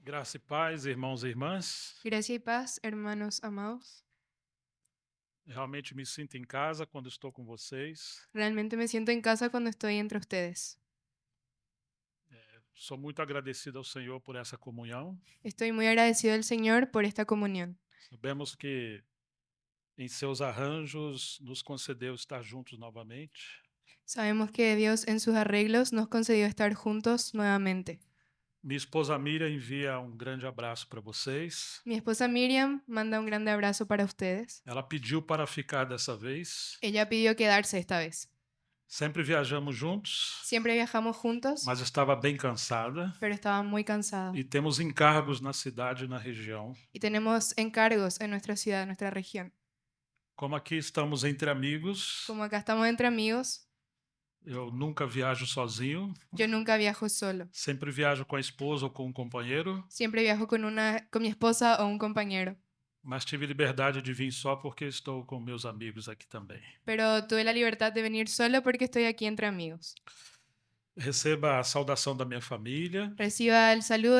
Graça e paz, irmãos e irmãs. Gracia y paz, hermanos amados. Realmente me sinto em casa quando estou com vocês. Realmente me siento en casa cuando estoy entre ustedes. Sou muito agradecido ao Senhor por essa comunhão. Estoy muy agradecido al Señor por esta comunión. Sabemos que em seus arranjos nos concedeu estar juntos novamente. Sabemos que Dios en sus arreglos nos concedió estar juntos nuevamente. Minha esposa Miriam envia um grande abraço para vocês. Mi esposa Miriam manda un grande abrazo para ustedes. Ela pediu para ficar dessa vez. Ella pidió quedarse esta vez. Sempre viajamos juntos, Siempre viajamos juntos, mas estava bem cansada. pero estaba muy cansada. E temos encargos na cidade e na região. Y tenemos encargos en nuestra ciudad, en nuestra región. Como aqui estamos entre amigos, Como acá estamos entre amigos, eu nunca viajo sozinho. yo nunca viajo solo. Sempre viajo com a esposa ou com um companheiro, Siempre viajo con mi esposa o un compañero. mas tive liberdade de vir só porque estou com meus amigos aqui também. Pero tuve la libertad de venir solo porque estoy aquí entre amigos. Receba a saudação da minha família Reciba el saludo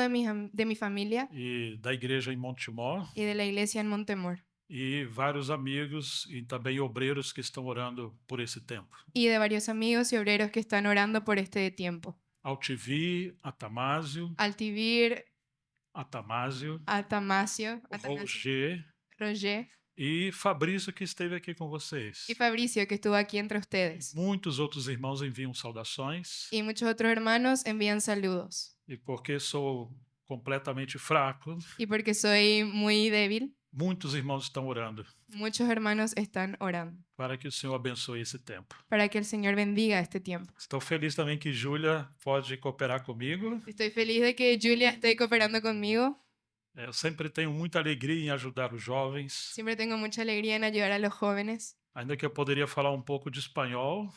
de mi familia e da igreja em Montemor y de la iglesia en Montemor e vários amigos e também obreiros que estão orando por esse tempo. y de varios amigos y obreros que están orando por este tiempo. Altivi, Atamásio, Altivir, Atamásio, Atanasio, Roger Roger e Fabrício que esteve aqui com vocês. y Fabricio que estuvo aquí entre ustedes. Muitos outros irmãos enviam saudações Y muchos otros hermanos envían saludos. e porque sou completamente fraco, Y porque soy muy débil, muitos irmãos estão orando muchos hermanos están orando para que o Senhor abençoe esse tempo. para que el Señor bendiga este tiempo. Estou feliz também que Júlia pode cooperar comigo. Estoy feliz de que Julia esté cooperando conmigo. Eu sempre tenho muita alegria em ajudar os jovens, Siempre tengo mucha alegría en ayudar a los jóvenes. ainda que eu poderia falar um pouco de espanhol.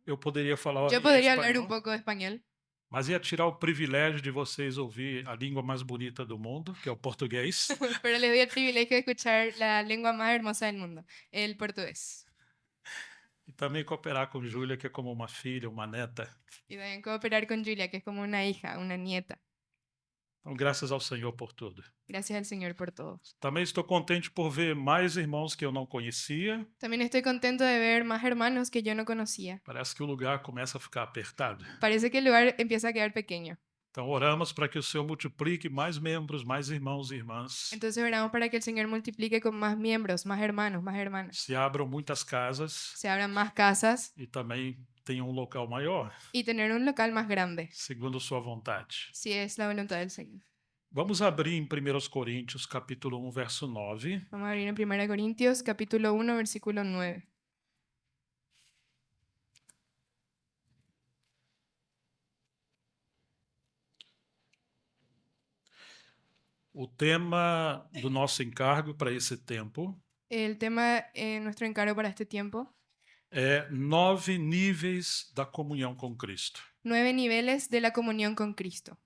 Eu poderia falar Yo em podría hablar un espanhol, poco de español, mas ia tirar o privilégio de vocês ouvir a língua mais bonita do mundo, que é o português. pero les doy el privilegio de escuchar la lengua más hermosa del mundo, el portugués. E também cooperar com Júlia, que é como uma filha, uma neta. Y también cooperar con Julia, que es como una hija, una nieta. Então, graças ao Senhor por tudo. Gracias al Señor por todo. Também estou contente por ver mais irmãos que eu não conhecia. También estoy contento de ver más hermanos que yo no conocía. Parece que o lugar começa a ficar apertado. Parece que el lugar empieza a quedar pequeño. Então, oramos para que o Senhor multiplique mais membros, mais irmãos e irmãs. Entonces oramos para que el Señor multiplique con más miembros, más hermanos, más hermanas. Se abram muitas casas Se abran más casas e também tenham um local maior, y tener un local más grande, segundo sua vontade. si es la voluntad del Señor. Vamos abrir em 1 Coríntios, capítulo 1, verso 9. Vamos a abrir en 1 Corintios, capítulo 1, versículo 9. O tema do nosso encargo para esse tempo El tema, nuestro encargo para este tiempo, é 9 níveis da comunhão com Cristo. 9 niveles de la comunión con Cristo.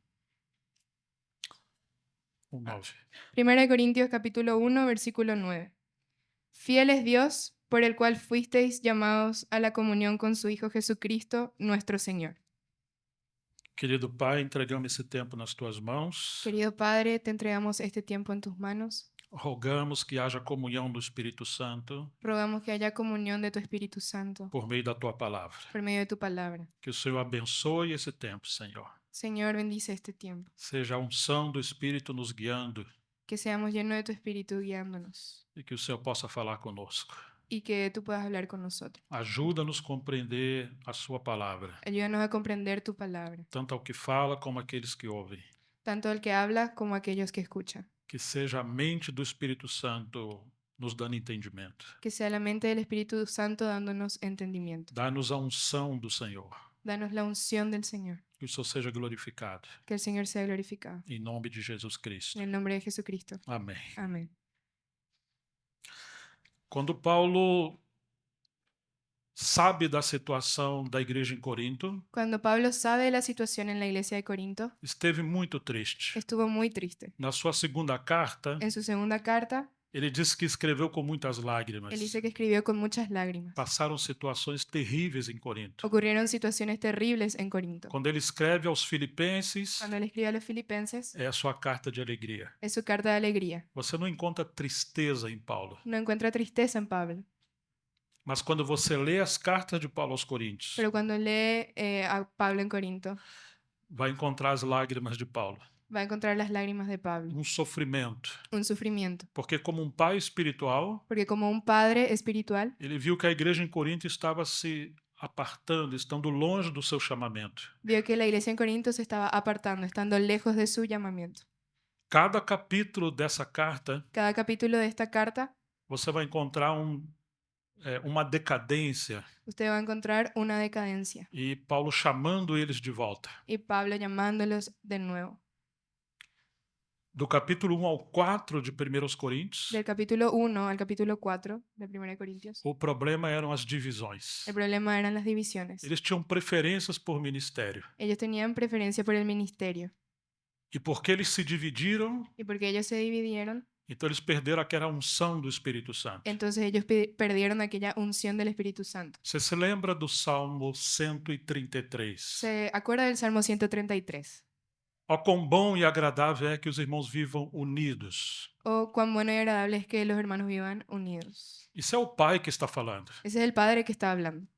9. 1 Corintios capítulo 1, versículo 9. Fiel es Dios, por el cual fuisteis llamados a la comunión con su Hijo Jesucristo, nuestro Señor. Querido Pai, entregamos esse tempo nas tuas mãos. Querido Padre, te entregamos este tiempo en tus manos. Rogamos que haja comunhão do Espírito Santo Rogamos que haya comunión de tu Espíritu Santo por meio da tua palavra. por medio de tu palabra. Que o Senhor abençoe esse tempo, Senhor. Señor, bendice este tiempo. Seja a unção do Espírito nos guiando Que seamos llenos de tu Espíritu guiándonos e que o Senhor possa falar conosco. y que tú puedas hablar con nosotros. Ajuda-nos a compreender a sua palavra, Ayúdanos a comprender tu palabra, tanto ao que fala como àqueles que ouvem. tanto el que habla como aquellos que escuchan. Que seja a mente do Espírito Santo nos dando entendimento. Que sea la mente del Espíritu Santo dándonos entendimiento. Dá-nos a unção do Senhor. Danos la unción del Señor. Que o Senhor seja glorificado. Que el Señor sea glorificado. Em nome de Jesus Cristo. En el nombre de Jesucristo. Amém. Amén. Quando Paulo sabe da situação da igreja em Corinto, Cuando Pablo sabe de la situación en la iglesia de Corinto, esteve muito triste. estuvo muy triste. Na sua segunda carta, En su segunda carta, Ele disse que escreveu com muitas Él lágrimas. dice que escribió con muchas lágrimas. Passaram situações terríveis em Corinto. Ocurrieron situaciones terribles en Corinto. Quando ele escreve aos Filipenses, Cuando él escribe a los filipenses, é a sua carta de alegria. es su carta de alegría. Você não encontra tristeza em Paulo. No encuentra tristeza en Pablo, Mas quando você lê as cartas de Paulo aos Coríntios, pero cuando lee a Pablo en Corinto, vai encontrar as lágrimas de Paulo, va a encontrar las lágrimas de Pablo, um sofrimento. un sufrimiento. Porque como um pai espiritual, Porque como un padre espiritual, ele viu que a igreja em Corinto estava se apartando, estando longe do seu chamamento. vio que la iglesia en Corinto se estaba apartando, estando lejos de su llamamiento. Cada capítulo dessa carta, Cada capítulo de esta carta, você vai encontrar uma decadência usted va a encontrar una decadencia e Paulo chamando eles de volta. y Pablo llamándolos de nuevo. Do capítulo 1 ao 4 de 1 Coríntios, Del capítulo 1 al capítulo 4 de 1 Corintios, o problema eram as divisões. el problema eran las divisiones. Eles tinham preferências por ministério. Ellos tenían preferencia por el ministerio. E porque eles se dividiram, Y porque ellos se dividieron, então eles perderam aquela unção do Espírito Santo. entonces ellos perdieron aquella unción del Espíritu Santo. Você se lembra do Salmo 133? ¿Se acuerda del Salmo 133? Ó quão bom e agradável é que os irmãos vivam unidos. Oh, cuán bueno y agradable es que los hermanos vivan unidos. Isso é o Pai que está falando. Ese es el Padre que está hablando.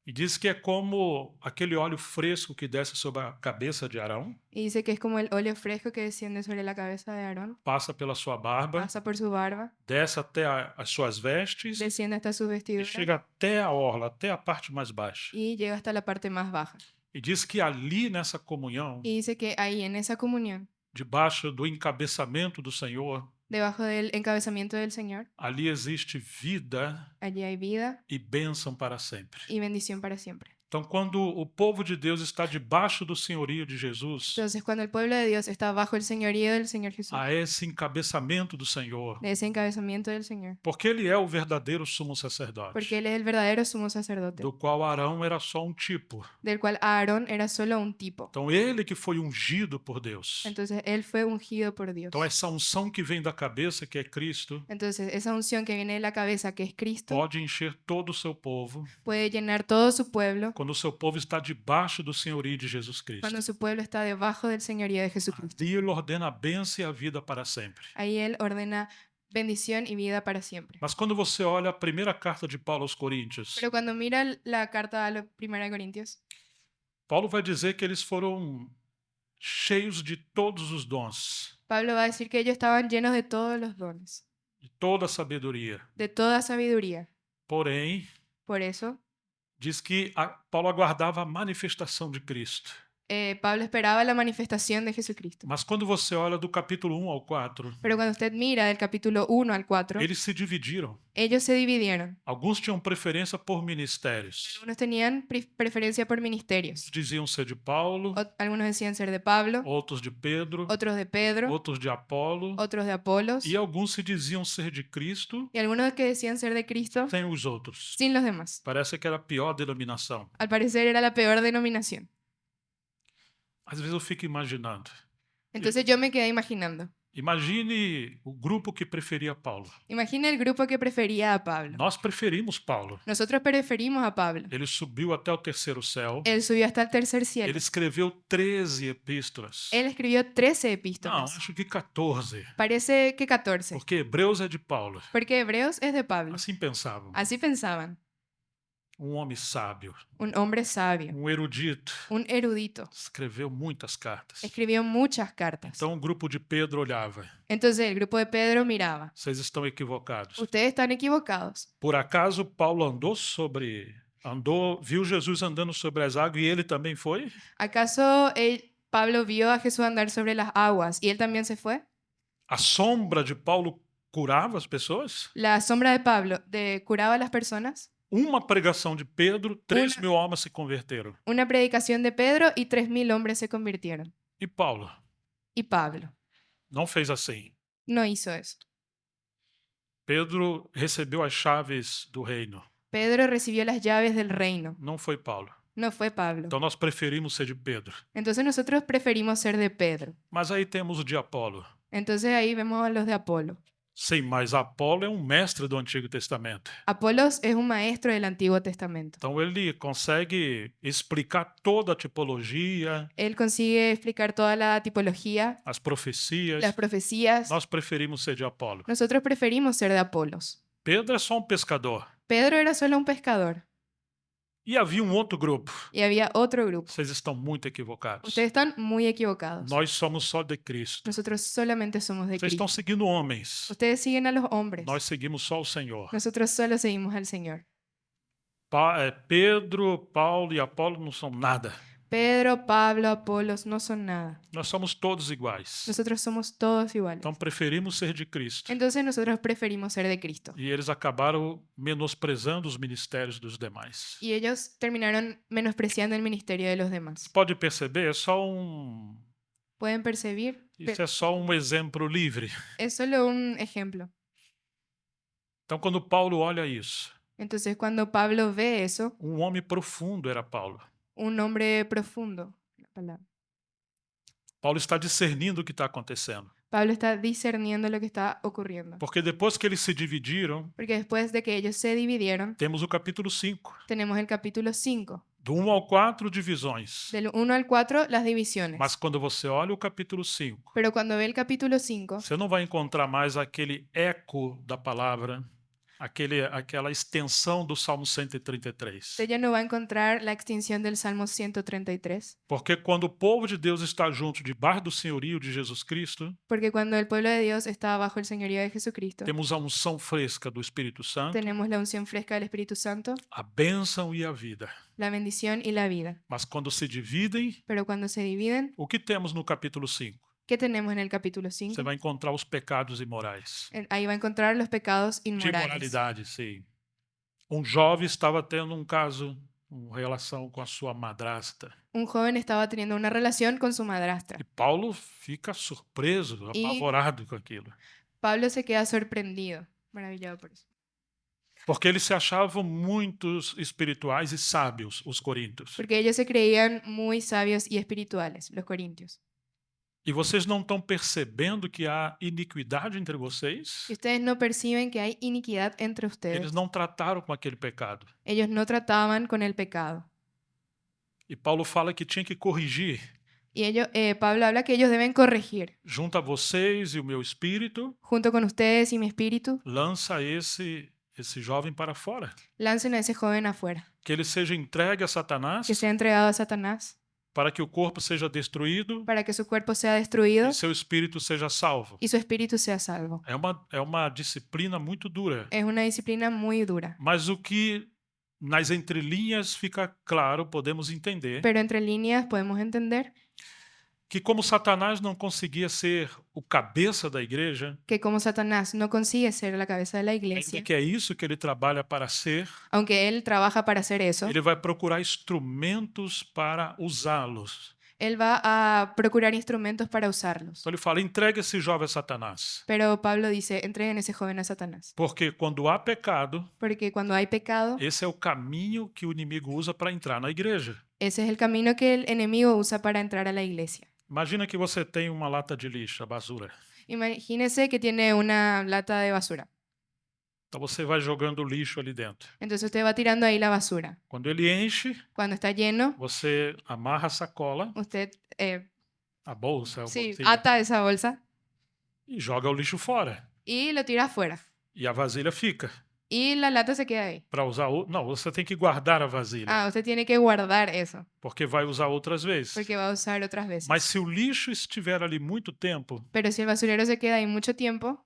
E diz que é como aquele óleo fresco que desce sobre a cabeça de Arão, Y dice que es como el óleo fresco que desciende sobre la cabeza de Aarón, passa pela sua barba, pasa por su barba, desce até as suas vestes desciende hasta sus e vestiduras chega até a orla, até a parte mais baixa. y llega hasta la parte más baja. E diz que ali nessa comunhão, Y dice que ahí en esa comunión, debaixo do encabeçamento do Senhor, debajo del encabezamiento del Señor, ali existe vida allí hay vida e bênção para sempre. y bendición para siempre. Então, quando o povo de Deus está debaixo do senhorio de Jesus, Entonces, cuando el pueblo de Dios está bajo el señorío del Señor Jesús, a esse encabeçamento do Senhor, de ese encabezamiento del Señor, porque ele é o verdadeiro sumo sacerdote, porque Él es el verdadero sumo sacerdote, do qual Arão era só um tipo. del cual Aarón era solo un tipo. Então, ele que foi ungido por Deus. Entonces, Él fue ungido por Dios. Então, essa unção que vem da cabeça, que é Cristo, Entonces, esa unción que viene de la cabeza, que es Cristo, pode encher todo o seu povo, puede llenar todo su pueblo quando o seu povo está debaixo do senhorio de Jesus Cristo. cuando su pueblo está debajo del señorío de Jesucristo. Ali ele ordena a bênção e a vida para sempre. Ahí Él ordena bendición y vida para siempre. Mas quando você olha a primeira carta de Paulo aos Coríntios, Pero cuando mira la carta a los 1 Corintios, Paulo vai dizer que eles foram cheios de todos os dons, Pablo va a decir que ellos estaban llenos de todos los dones, de toda a sabedoria. de toda sabiduría. Porém, Por eso, diz que Paulo aguardava a manifestação de Cristo. Pablo esperaba la manifestación de Jesucristo. Mas quando você olha do capítulo 1 ao 4, Pero cuando usted mira del capítulo 1 al 4, eles se dividiram. ellos se dividieron. Alguns tinham preferência por ministérios. Algunos tenían preferencia por ministerios. Diziam ser de Paulo, Algunos decían ser de Pablo, outros de Pedro, otros de Pedro, outros de Apolo, otros de Apolos, e alguns se diziam ser de Cristo y algunos que decían ser de Cristo sem os outros. sin los demás. Parece que era a pior denominação. Al parecer era la peor denominación. Às vezes eu fico imaginando. Entonces yo me quedé imaginando. Imagine o grupo que preferia Paulo. Imagina el grupo que prefería a Pablo. Nós preferimos Paulo. Nosotros preferimos a Pablo. Ele subiu até o terceiro céu. Él subió hasta el tercer cielo. Ele escreveu 13 epístolas. Él escribió 13 Não, epístolas. acho que 14. Parece que 14. Porque Hebreus é de Paulo. Porque Hebreos es de Pablo. Assim pensavam. Así pensaban. Um homem sábio, Un hombre sabio, um erudito, un erudito. escreveu muitas cartas. Escribió muchas cartas. Então o grupo de Pedro olhava. Entonces el grupo de Pedro miraba. Vocês estão equivocados. Ustedes están equivocados. Por acaso Paulo viu Jesus andando sobre as águas e ele também foi? ¿Acaso Pablo vio a Jesús andar sobre las aguas y él también se fue? A sombra de Paulo curava as pessoas? La sombra de Pablo curaba a las personas. Uma pregação de Pedro, 3.000 almas se converteram. Una predicación de Pedro y 3.000 hombres se convirtieron. E Paulo Y Pablo não fez assim. no hizo eso. Pedro recebeu as chaves do reino. Pedro recibió las llaves del reino. Não foi Paulo. No fue Pablo. Então nós preferimos ser de Pedro. Entonces nosotros preferimos ser de Pedro. Mas aí temos o de Apolo. Entonces ahí vemos a los de Apolo. Sim, mas Apolo é um mestre do Antigo Testamento. Apolos es un maestro del Antiguo Testamento. Então ele consegue explicar toda a tipologia, Él consigue explicar toda la tipología, as profecias. las profecías. Nós preferimos ser de Apolo. Nosotros preferimos ser de Apolos. Pedro é só um pescador. Pedro era solo un pescador E havia um outro grupo. y había otro grupo. Vocês estão muito equivocados. Ustedes están muy equivocados. Nós somos só de Cristo. Nosotros solamente somos de Vocês estão Cristo. seguindo homens. Ustedes siguen a los hombres. Nós seguimos só o Senhor. Nosotros solo seguimos al Señor. Pedro, Paulo e Apolo não são nada. Pedro, Pablo, Apolos no son nada. Nós somos todos iguais. Nosotros somos todos iguales. Então preferimos ser de Cristo. Entonces nosotros preferimos ser de Cristo. E eles acabaram menosprezando os ministérios dos demais. Y ellos terminaron menospreciando el ministerio de los demás. Pode perceber, é só um. ¿Pueden percibir? Isso é só um exemplo livre. Es solo un ejemplo. Então, quando Paulo olha isso, Entonces cuando Pablo ve eso, um homem profundo era Paulo. un hombre profundo, la palabra. Paulo está discernindo o que está acontecendo. Pablo está discerniendo lo que está ocurriendo. Porque depois que eles se dividiram, Porque después de que ellos se dividieron, temos o capítulo 5. tenemos el capítulo 5. Do 1 ao 4, divisões. Del 1 al 4, las divisiones. Mas quando você olha o capítulo 5, Pero cuando ve el capítulo 5, você não vai encontrar mais aquele eco da palavra, aquela extensão do Salmo 133. usted ya no va a encontrar la extinción del Salmo 133. Porque quando o povo de Deus está junto debaixo do senhorio de Jesus Cristo, Porque cuando el pueblo de Dios está bajo el señorío de Jesucristo, temos a unção fresca do Espírito Santo, tenemos la unción fresca del Espíritu Santo, a bênção e a vida. la bendición y la vida. Mas quando se dividem, Pero cuando se dividen, o que temos no capítulo 5? ¿qué tenemos en el capítulo Você 5? vai encontrar os pecados imorais. Ahí va a encontrar los pecados De inmorales. imoralidade, sim. Um jovem estava tendo um caso, uma relação com a sua madrasta. Un joven estaba teniendo una relación con su madrastra. E Paulo fica surpreso, apavorado com aquilo. Pablo se queda sorprendido, maravillado por eso. Porque eles se achavam muitos espirituais e sábios, os coríntios. Porque ellos se creían muy sabios y espirituales, los corintios. E vocês não estão percebendo que há iniquidade entre vocês? Y ustedes no perciben que hay iniquidad entre ustedes. Eles não trataram com aquele pecado. Ellos no trataban con el pecado. E Paulo fala que tinha que corrigir. Y Pablo habla que ellos deben corregir. Junto a vocês e o meu espírito, Junto con ustedes y mi espíritu, lança esse jovem para fora. lancen a ese joven afuera. Que ele seja entregue a Satanás, Que sea entregado a Satanás para que o corpo seja destruído para que su cuerpo sea destruido e seu espírito seja salvo. y su espíritu sea salvo. É uma disciplina muito dura. Es una disciplina muy dura. Mas o que nas entrelinhas fica claro, podemos entender, Pero entre líneas podemos entender que como Satanás não conseguia ser o cabeça da igreja, que como Satanás no consigue ser la cabeza de la ainda iglesia, que é isso que ele trabalha para ser, aunque él trabaja para hacer eso, ele vai procurar instrumentos para usá-los. él va a procurar instrumentos para usarlos. Então ele fala, entregue esse jovem a Satanás. Pero Pablo dice, entreguen ese joven a Satanás. Porque quando há pecado, Porque cuando hay pecado, esse é o caminho que o inimigo usa para entrar na igreja. ese es el camino que el enemigo usa para entrar a la iglesia. Imagina que você tem uma lata de lixo, a basura. Imagínese que tiene una lata de basura. Então você vai jogando lixo ali dentro. Entonces usted va tirando ahí la basura. Quando ele enche, Cuando está lleno, você amarra a sacola, usted a bolsa, sí, vasilha, ata esa bolsa e joga o lixo fora. y lo tira afuera. E a vasilha fica. Y la lata se queda ahí. Para usar não, você tem que guardar a vasilha, Ah, usted tiene que guardar eso, porque vai usar outras vezes. porque va a usar otras veces. Mas se o lixo estiver ali muito tempo, Pero si el basurero se queda ahí mucho tiempo,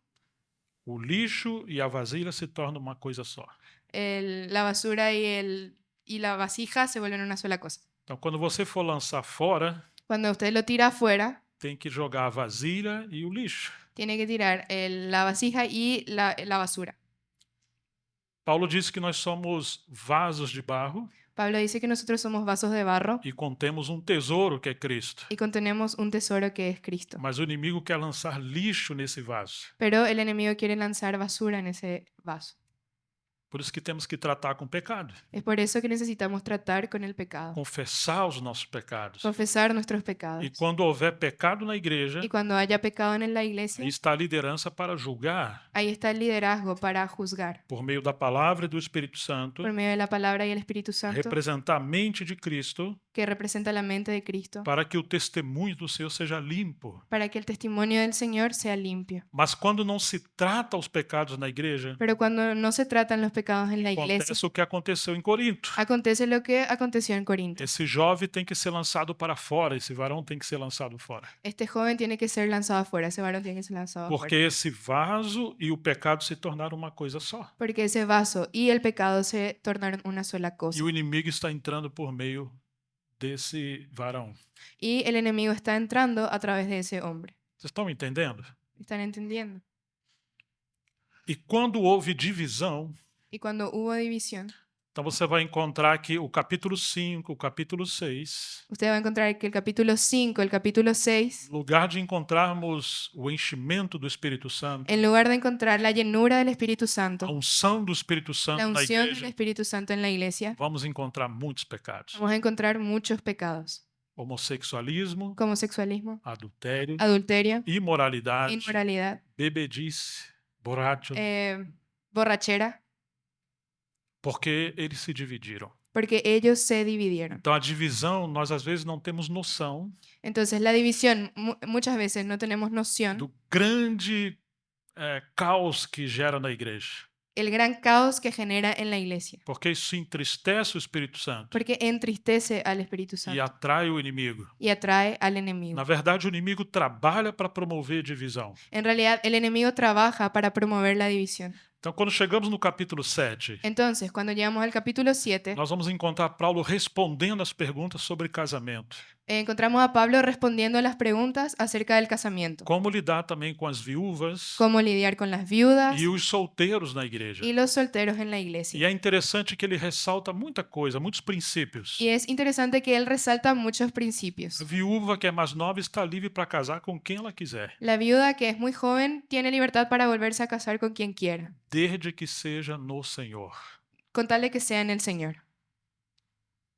o lixo e a vasilha se tornam uma coisa só. la basura y la vasija se vuelven una sola cosa. Então, quando você for lançar fora, Cuando usted lo tira afuera, tem que jogar a vasilha e o lixo. tiene que tirar la vasija y la basura. Paulo disse que nós somos vasos de barro Pablo dice que nosotros somos vasos de barro e contemos um tesouro que é Cristo. y contenemos un tesoro que es Cristo. Mas o inimigo quer lançar lixo nesse vaso. Pero el enemigo quiere lanzar basura en ese vaso. Por isso que temos que tratar com o pecado, Es por eso que necesitamos tratar con el pecado, confessar os nossos pecados. confesar nuestros E pecados. quando houver pecado na igreja, Y cuando haya pecado en la aí iglesia, está a liderança para julgar ahí está el liderazgo para juzgar por meio da palavra e do Espírito Santo, por medio de la palabra y el Espíritu Santo, representar a mente de Cristo que representa la mente de Cristo, para que o testemunho do Senhor seja limpo. para que el testimonio del Señor sea limpio. Mas quando não se trata os pecados na igreja, Pero cuando no se tratan los pecados en la iglesia, acontece o que aconteceu em Corinto. acontece lo que aconteció en Corinto. Esse jovem tem que ser lançado para fora, esse varão tem que ser lançado fora. Este joven tiene que ser lanzado afuera, ese varón tiene que ser lanzado Porque afuera. esse vaso e o pecado se tornaram uma coisa só. Porque ese vaso y el pecado se tornaron una sola E cosa. o inimigo está entrando por meio desse varão. Y el enemigo está entrando a través de ese hombre. Vocês estão me entendendo? ¿Están entendiendo? E quando houve divisão, Y cuando hubo división, então você vai encontrar aqui o capítulo 5, o capítulo 6. usted va a encontrar que el capítulo 5, el capítulo 6, No lugar de encontrarmos o enchimento do Espírito Santo, en lugar de encontrar la llenura del Espíritu a Santo, unção do Espírito Santo la na unción del igreja, Espíritu Santo en la iglesia, vamos encontrar muitos pecados. vamos a encontrar muchos pecados, Homossexualismo, como sexualismo, adultério, adulterio, imoralidade, inmoralidad, bebedice, borracho, borrachera, porque eles se dividiram. porque ellos se dividieron. Então a divisão, nós às vezes não temos noção Entonces la división, muchas veces no tenemos noción do grande caos que gera na igreja, el gran caos que genera en la iglesia, porque isso entristece o Espírito Santo porque entristece al Espíritu e Santo atrai o inimigo. y atrae al enemigo. Na verdade, o inimigo trabalha para promover divisão. En realidad, el enemigo trabaja para promover la división. Então, quando chegamos no capítulo 7, Entonces, cuando llegamos al capítulo 7, nós vamos encontrar Paulo respondendo as perguntas sobre casamento. encontramos a Pablo respondiendo a las preguntas acerca del casamiento, Como lidar também com as viúvas cómo lidiar con las viudas e os solteiros na igreja. y los solteros en la E iglesia. é interessante que ele ressalta muita coisa, muitos princípios. Y es interesante que él resalta muchos A principios. viúva que é mais nova está livre para casar com quem ela quiser, La viuda, que es muy joven, tiene libertad para volverse a casar con quien quiera, desde que seja no Senhor. con tal de que sea en el Señor.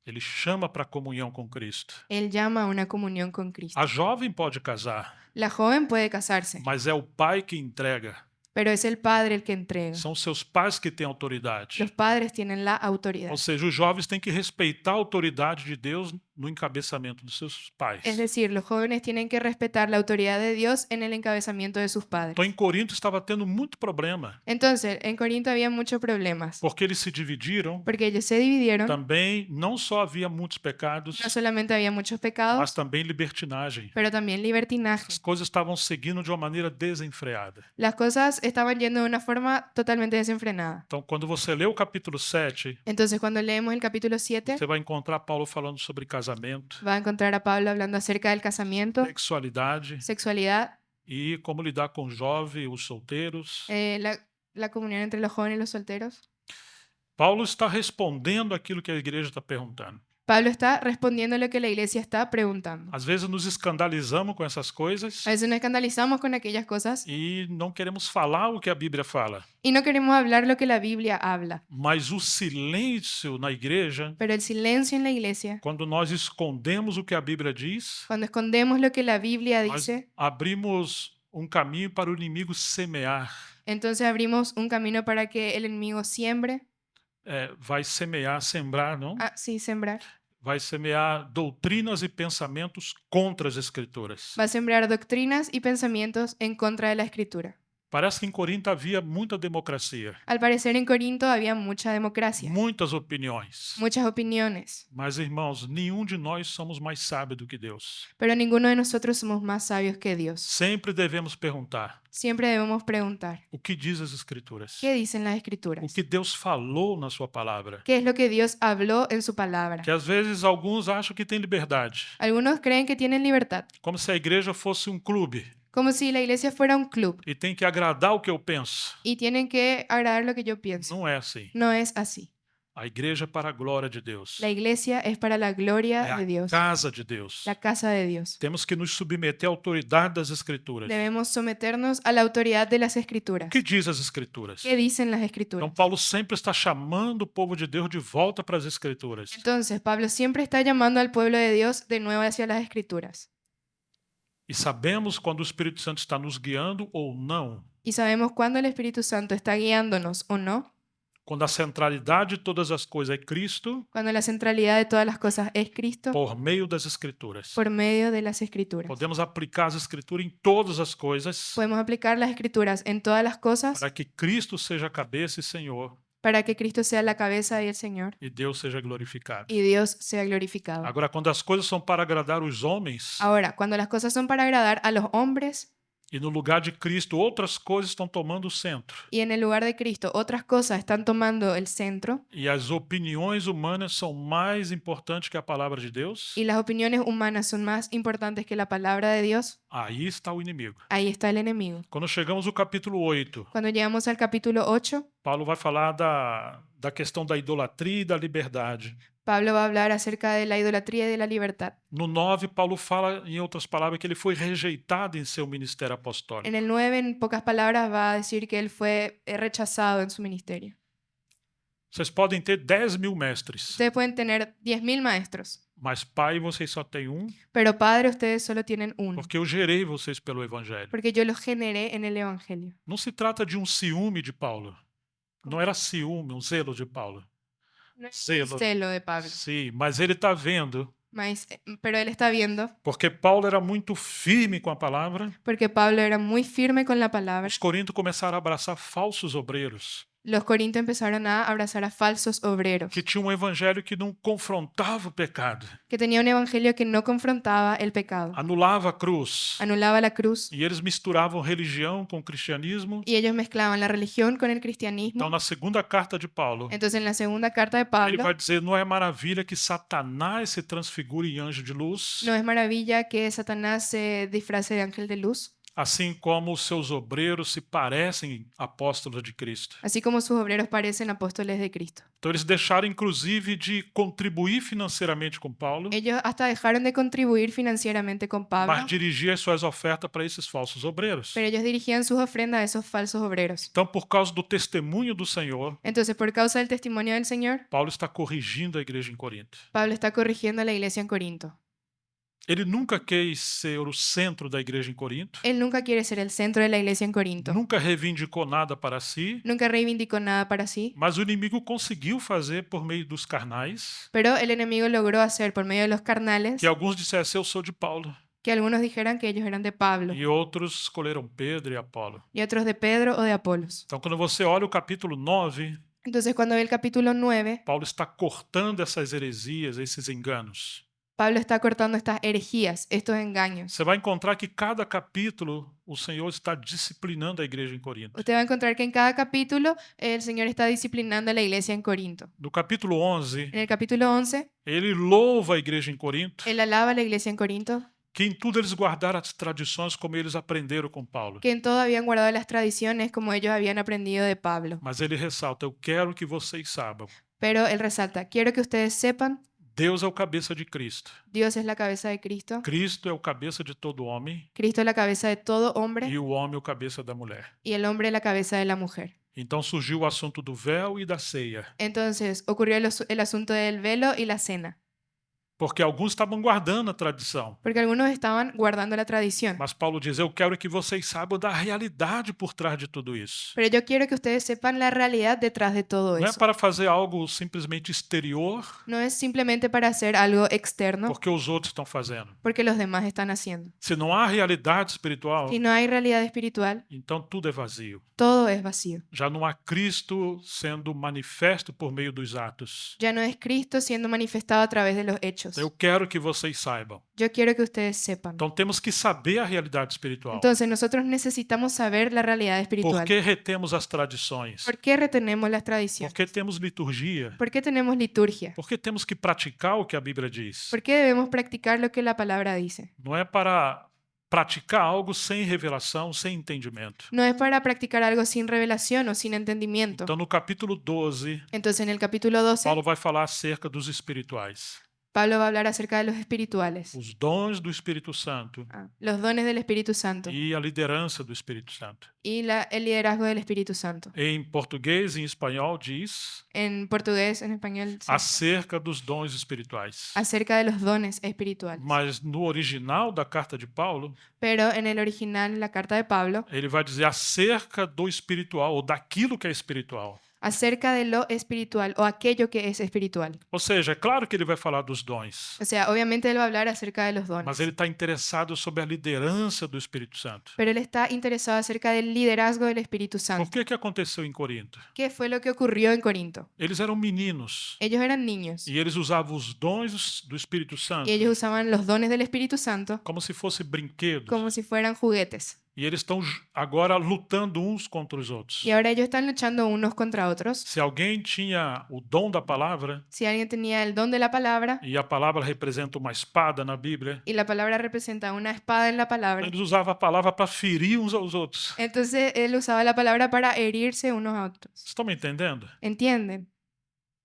Ele chama para a comunhão com Cristo. Él llama a una comunión con Cristo. A jovem pode casar, La joven puede casarse, mas é o pai que entrega. pero es el padre el que entrega. São seus pais que têm autoridade. Los padres tienen la autoridad. Ou seja, os jovens têm que respeitar a autoridade de Deus no encabeçamento dos seus pais. Es decir, los jóvenes tienen que respetar la autoridad de Dios en el encabezamiento de sus padres. Então, em Corinto estava tendo muito problema, Entonces, en Corinto había muchos problemas, porque eles se dividiram. porque ellos se dividieron. Também não só havia muitos pecados, No solamente había muchos mas pecados, também libertinagem. pero también libertinaje. As coisas estavam seguindo de uma maneira desenfreada. Las cosas estaban yendo de una forma totalmente desenfrenada. Então, quando você lê o capítulo 7, Entonces, cuando leemos el capítulo 7, você vai encontrar Paulo falando sobre casamento, va a encontrar a Pablo hablando acerca del casamiento, sexualidade sexualidad, e como lidar com os jovens, os solteiros. la comunión entre los jóvenes y los solteros. Paulo está respondendo aquilo que a igreja está perguntando. Pablo está respondiendo lo que la iglesia está preguntando. Às vezes nos escandalizamos com essas coisas A veces nos escandalizamos con aquellas cosas e não queremos falar o que a Bíblia fala. y no queremos hablar lo que la Biblia habla. Mas o silêncio na igreja, Pero el silencio en la iglesia, quando nós escondemos o que a Bíblia diz, cuando escondemos lo que la Biblia nós dice, abrimos caminho para o inimigo semear. entonces abrimos un camino para que el enemigo siembre. Vai semear, sembrar, não? Ah, sí, sembrar. Vai semear doutrinas e pensamentos contra as Escrituras. Va a sembrar doctrinas y pensamientos en contra de la escritura. Parece que em Corinto havia muita democracia, Al parecer en Corinto había mucha democracia, muitas opiniões. muchas opiniones, Mas, irmãos, nenhum de nós somos mais sábio do que Deus. pero ninguno de nosotros somos más sabios que Dios. Sempre devemos perguntar: Siempre debemos preguntar, o que diz as Escrituras? ¿qué dicen las O escrituras? que Deus falou na sua palavra? ¿Qué es lo que Dios habló en su palabra? Que às vezes alguns acham que tem liberdade, Algunos creen que tienen libertad, como se a igreja fosse clube como si la iglesia fuera un club e tem que agradar o que eu penso. y tienen que agradar lo que yo pienso. Não é assim. No es así. A igreja é para a glória de Deus. La iglesia es para la gloria É de a Dios, casa de Deus. la casa de Dios. Temos que nos submeter à autoridade das Escrituras. Debemos someternos a la autoridad de las O escrituras. que diz as Escrituras? ¿Qué dicen las Então, escrituras? Paulo sempre está chamando o povo de Deus de volta para as Escrituras. Entonces, Pablo siempre está llamando al pueblo de Dios de nuevo hacia las escrituras. E sabemos quando o Espírito Santo está nos guiando ou não. Y sabemos cuándo el Espíritu Santo está guiándonos o no. Quando a centralidade de todas as coisas é Cristo, Cuando la centralidad de todas las cosas es Cristo por meio das Escrituras. por medio de las escrituras. Podemos aplicar as Escrituras em todas as coisas Podemos aplicar las escrituras en todas las cosas para que Cristo seja a cabeça e Senhor para que Cristo sea la cabeza y el Señor e Deus seja glorificado. y Dios sea glorificado. Agora, quando as coisas são para agradar os homens Ahora, cuando las cosas son para agradar a los hombres e no lugar de Cristo outras coisas estão tomando o centro y en el lugar de Cristo otras cosas están tomando el centro e as opiniões humanas são mais importantes que a palavra de Deus, y las opiniones humanas son más importantes que la palabra de Dios, aí está o inimigo. ahí está el enemigo. Quando chegamos ao capítulo 8, Cuando llegamos al capítulo 8, Paulo vai falar da questão da idolatria e da liberdade. Pablo va a hablar acerca de la idolatría y de la libertad. No 9, Paulo fala, em outras palavras, que ele foi rejeitado em seu ministério apostólico. En el 9, en pocas palabras, va a decir que él fue rechazado en su ministerio. Vocês podem ter 10.000 mestres, Ustedes pueden tener 10.000 maestros, mas pai vocês só têm um, pero padre ustedes solo tienen uno, porque eu gerei vocês pelo evangelho. porque yo los generé en el Evangelio. Não se trata de um ciúme de Paulo. Não era ciúme, um zelo de Paulo. No es Zelo. celo de Pablo, Sim, mas ele está vendo, pero él está viendo, porque Paulo era muito firme com a palavra, porque Pablo era muy firme con la palabra. os coríntios começaram a abraçar falsos obreiros, Los corintios empezaron a abrazar a falsos obreros, que tinham um evangelho que não confrontava o pecado, que tenía un evangelio que no confrontaba el pecado, anulava a cruz. anulaba la cruz, E eles misturavam religião com cristianismo. y ellos mezclaban la religión con el Então, cristianismo. na segunda carta de Paulo, Entonces, en la segunda carta de ele Pablo, vai dizer: não é maravilha que Satanás se transfigure em anjo de luz, no es maravilla que Satanás se disfrace de ángel de luz, assim como os seus obreiros se parecem apóstolos de Cristo. así como sus obreros parecen apóstoles de Cristo. Então, eles deixaram, inclusive, de contribuir financeiramente com Paulo, Ellos hasta dejaron de contribuir financieramente con Pablo, mas dirigir as suas ofertas para esses falsos obreiros. pero ellos dirigían sus ofrendas a esos falsos obreros. Então, por causa do testemunho do Senhor, Entonces, por causa del testimonio del Señor, Paulo está corrigindo a igreja em Corinto. Pablo está corrigiendo a la iglesia en Corinto. Ele nunca quis ser o centro da igreja em Corinto, Él nunca quiere ser el centro de la iglesia en Corinto. nunca reivindicou nada para si, Nunca reivindicó nada para sí, mas o inimigo conseguiu fazer por meio dos carnais, pero el enemigo logró hacer por medio de los carnales que alguns dissessem: eu sou de Paulo, que algunos dijeran que ellos eran de Pablo e outros escolheram Pedro e Apolo. y otros de Pedro o de Apolos. Então, quando você olha o capítulo 9, Entonces, cuando ve el capítulo 9, Paulo está cortando essas heresias, esses enganos. Pablo está cortando estas herejías, estos engaños. Você vai encontrar que cada capítulo o Senhor está disciplinando a igreja em Corinto. Usted va a encontrar que en cada capítulo el Señor está disciplinando a la iglesia en Corinto. No capítulo 11, En el capítulo 11, ele louva a igreja em Corinto, él alaba a la iglesia en Corinto, que em tudo eles guardaram as tradições como eles aprenderam com Paulo. que en todo habían guardado las tradiciones como ellos habían aprendido de Pablo. Mas ele ressalta: eu quero que vocês saibam, Pero él resalta, quiero que ustedes sepan, Deus é o cabeça de Cristo. Dios es la cabeza de Cristo, Cristo é o cabeça de todo homem Cristo es la cabeza de todo hombre e o homem é o cabeça da mulher. y el hombre es la cabeza de la mujer. Então surgiu o assunto do véu e da ceia, Entonces ocurrió el asunto del velo y la cena, porque alguns estavam guardando a tradição. porque algunos estaban guardando la tradición. Mas Paulo diz: eu quero que vocês saibam da realidade por trás de tudo isso. Pero yo quiero que ustedes sepan la realidad detrás de todo Não é eso. para fazer algo simplesmente exterior, No es simplemente para hacer algo externo, porque os outros estão fazendo. porque los demás están haciendo. Se não há realidade espiritual, Si no hay realidad espiritual, então tudo é vazio. todo es vacío. Já não há Cristo sendo manifesto por meio dos atos. Ya no es Cristo siendo manifestado a través de los hechos. Eu quero que vocês saibam. Yo quiero que ustedes sepan. Então temos que saber a realidade espiritual. Entonces nosotros necesitamos saber la realidad Por espiritual. que retemos as tradições? ¿Por qué retenemos las tradiciones? Por que temos liturgia? ¿Por qué tenemos liturgia? Por que temos que praticar o que a Bíblia diz? ¿Por qué debemos practicar lo que la palabra dice? Não é para praticar algo sem revelação, sem entendimento. No es para practicar algo sin revelación o sin entendimiento. Então, no capítulo 12, Entonces, en el capítulo 12, Paulo vai falar acerca dos espirituais, Pablo va a hablar acerca de los espirituales, os dons do Espírito Santo los dones del Espíritu Santo e a liderança do Espírito Santo. y el liderazgo del Espíritu Santo. Em português e em espanhol diz En portugués, en español, sí, acerca dos dons espirituais. acerca de los dones espirituales. Mas no original da carta de Paulo, Pero en el original, en la carta de Pablo, ele vai dizer acerca do espiritual ou daquilo que é espiritual. acerca de lo espiritual o aquello que es espiritual. Ou seja, é claro que ele vai falar dos dons, O sea, obviamente él va a hablar acerca de los mas dones, ele está interessado sobre a liderança do Espírito Santo. pero él está interesado acerca del liderazgo del Espíritu Por Santo. que aconteceu em Corinto? ¿Qué fue lo que ocurrió en Corinto? Eles eram meninos Ellos eran niños e eles usavam os dons do Espírito Santo y ellos usaban los dones del Espíritu Santo como se fossem brinquedos. como si fueran juguetes. E eles estão agora lutando uns contra os outros. Y ahora ellos están luchando unos contra otros. Se alguém tinha o dom da palavra, Si alguien tenía el don de la palabra e a palavra representa uma espada na Bíblia, y la palabra representa una espada en la palabra, eles usavam a palavra para ferir uns aos outros. entonces él usaba la palabra para herirse unos a otros. Vocês estão me entendendo? ¿Entienden?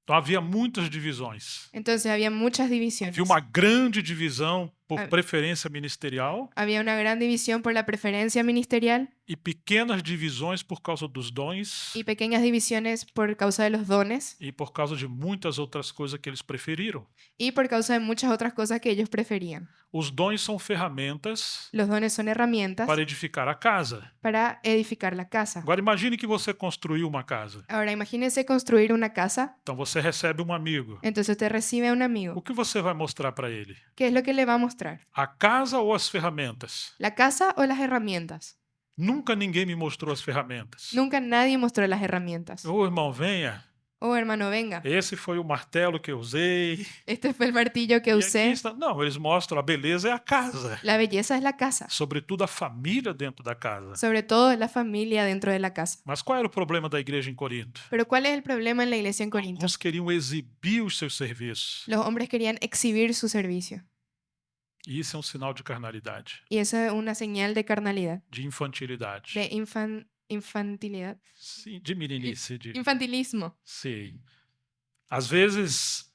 Então havia muitas divisões. Entonces había muchas divisiones. Havia uma grande divisão por Ah. preferência ministerial Había una gran división por la preferencia ministerial e pequenas divisões por causa dos dons y pequeñas divisiones por causa de los dones e por causa de muitas outras coisas que eles preferiram. y por causa de muchas otras cosas que ellos preferían. Os dons são ferramentas Los dones son herramientas para edificar a casa. para edificar la casa. Agora imagine que você construiu uma casa. Ahora imagínense construir una casa, Então você recebe um amigo. entonces usted recibe a un O amigo. que você vai mostrar para ele? ¿Qué es lo que le va a mostrar? A casa ou as ferramentas? ¿La casa o las herramientas? Nunca ninguém me mostrou as ferramentas. Nunca nadie mostró las herramientas. Ô irmão, venha. Oh, hermano, venga. Esse foi o martelo que eu usei. Este fue el martillo que E aqui usé. está... Não, eles mostram a beleza é a casa. La belleza es la casa. Sobretudo a família dentro da casa. Sobre todo la familia dentro de la casa. Mas qual era o problema da igreja em Corinto? Pero ¿cuál es el problema en la iglesia en Corinto? Alguns queriam exibir os seus serviços. Los hombres querían exhibir su servicio. E isso é um sinal de carnalidade, Y eso es una señal de carnalidad, de infantilidade. de infantilidad. Sim, de meninice. Infantilismo. Sim. Às vezes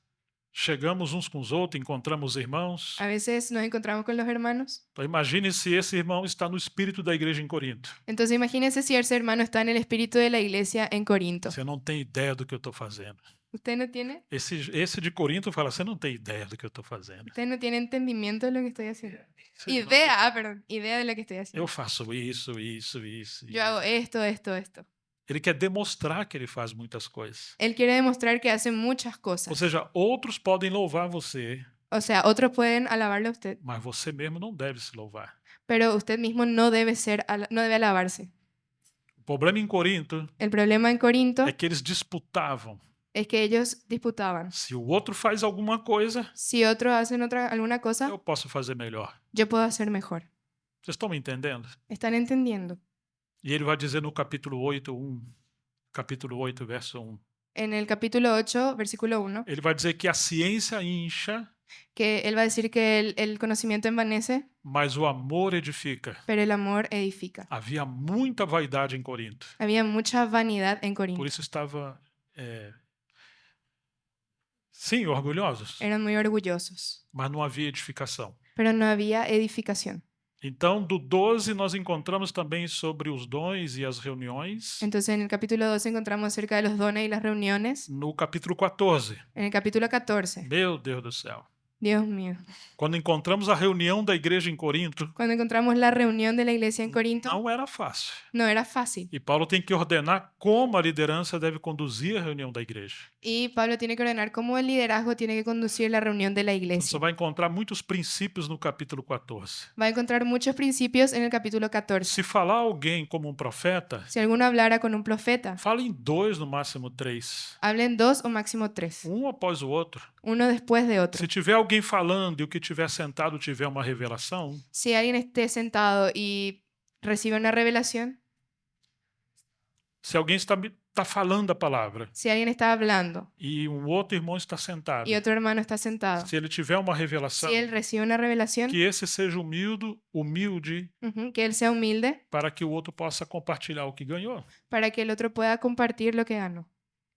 chegamos uns com os outros, encontramos irmãos. A veces nos encontramos con los hermanos. Então imagine se esse irmão está no espírito da igreja em Corinto. Entonces imagínense si ese hermano está en el espíritu de la iglesia en Corinto. Você não tem ideia do que eu estou fazendo. ¿Usted no tiene? Esse de Corinto fala, você não tem ideia do que eu estou fazendo. ¿Usted no tiene entendimiento de lo que estoy haciendo? Você não- Perdón. Idea de lo que estoy haciendo. Eu faço isso, isso, isso. Yo hago esto, esto, esto. Ele quer demonstrar que ele faz muitas coisas. Él quiere demostrar que hace muchas Ou cosas. seja, outros podem louvar você, O sea, otros pueden alabarle a usted, mas você mesmo não deve se louvar. pero usted mismo no debe no debe alabarse. O problema em Corinto El problema en Corinto é que eles disputavam. es que ellos disputaban. Se o outro faz alguma coisa, Si otros hacen alguna cosa, eu posso fazer melhor. yo puedo hacer mejor. Vocês estão me entendendo? ¿Están entendiendo? E ele vai dizer no capítulo 8, verso 1. En el capítulo 8, versículo 1, Ele vai dizer que a ciência incha, que él va a decir que el conocimiento envanece, mas o amor edifica. pero el amor edifica. Havia muita vaidade em Corinto. Había mucha vanidad en Por Corinto. isso estava, sim, orgulhosos, Eran muy orgullosos, mas não havia edificação. pero no había edificación. Então, do 12, nós encontramos também sobre os dons e as reuniões. Entonces en el capítulo 12 encontramos acerca de los dones y las reuniones. No capítulo 14. En el capítulo 14, Meu Deus do céu. Dios mío. Quando encontramos a reunião da igreja em Corinto, Cuando encontramos la reunión de la iglesia en Corinto, não era fácil. no era fácil. E Paulo tem que ordenar como a liderança deve conduzir a reunião da igreja. Y Pablo tiene que ordenar cómo el liderazgo tiene que conducir la reunión de la Você iglesia. vai encontrar muitos princípios no capítulo 14. Va a encontrar muchos principios en el capítulo 14. Se falar alguém como um profeta, Si alguno hablara con un profeta, fala em 2, no máximo 3. hablen 2 o máximo 3, Um após o outro. uno después de otro. Se tiver alguém falando e o que tiver sentado tiver uma revelação, Si alguien esté sentado y recibe una revelación, se alguém está está falando a palavra Si alguien está hablando e outro irmão está sentado, y otro hermano está sentado, se ele tiver uma revelação, si él recibe una revelación, que esse seja humilde que él sea humilde para que o outro possa compartilhar o que ganhou. para que el otro pueda compartir lo que ganó.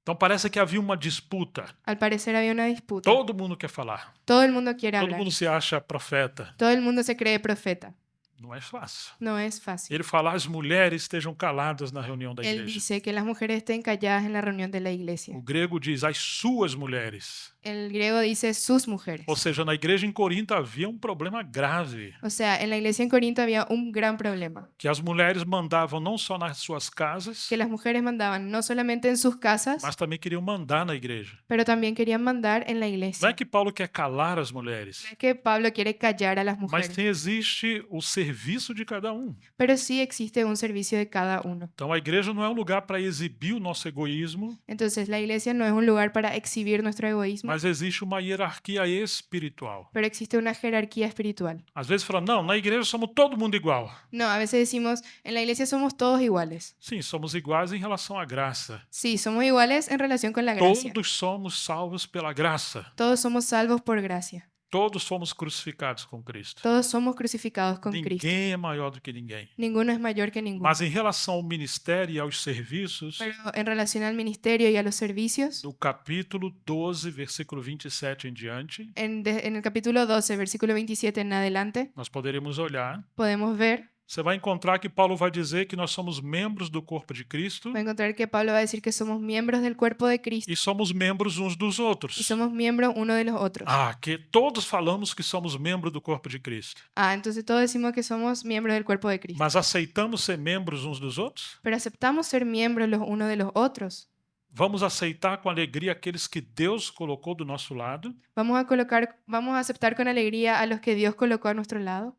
Então parece que havia uma disputa. Al parecer había una disputa. Todo mundo quer falar. Todo el mundo quiere Todo hablar. mundo se acha profeta. Todo el mundo se cree profeta. Não é fácil. No es fácil. Ele fala, as mulheres estejam caladas na reunião da Él igreja. dice que las mujeres estén calladas en la reunión de la O iglesia. grego diz, as suas mulheres. El griego dice sus mujeres. Ou seja, na igreja em Corinto havia um problema grave. O sea, en la iglesia en Corinto había un gran problema. Que as mulheres mandavam não só nas suas casas, Que las mujeres mandaban no solamente en sus casas, mas também queriam mandar na igreja. pero también querían mandar en la Não é iglesia. que Paulo quer calar as mulheres, No es que Pablo quiere callar a las mas mujeres, existe o serviço de cada um. pero sí existe un servicio de cada uno. Então a igreja não é um lugar para exibir o nosso egoísmo, Entonces la iglesia no es un lugar para exhibir nuestro egoísmo, mas existe uma hierarquia espiritual. pero existe una jerarquía espiritual. Às vezes fala, não, na igreja somos todo mundo igual. No, a veces decimos, en la iglesia somos todos iguales. Sim, somos iguais em relação à graça. Sí, somos iguales en relación con la gracia. Todos somos salvos pela graça. Todos somos salvos por gracia. Todos fomos crucificados com Cristo. Todos somos crucificados con Cristo. Ninguém é maior do que ninguém. Ninguno es mayor que ninguno. Mas em relação ao ministério e aos serviços, Pero en relación al ministerio y a los servicios, do capítulo 12, versículo 27 em diante, en el capítulo 12, versículo 27 en adelante, nós poderemos olhar. podemos ver, Você vai encontrar que Paulo vai dizer que nós somos membros do corpo de Cristo va a encontrar que Pablo va a decir que somos miembros del cuerpo de Cristo e somos membros uns dos y outros. somos miembros uno de los otros. Que todos falamos que somos membros do corpo de Cristo. Entonces todos decimos que somos miembros del cuerpo de Cristo. Mas aceitamos ser membros uns dos outros? Pero aceptamos ser miembros los unos de los otros. Vamos aceitar com alegria aqueles que Deus colocou do nosso lado, Vamos a aceptar con alegría a los que Dios colocó a nuestro lado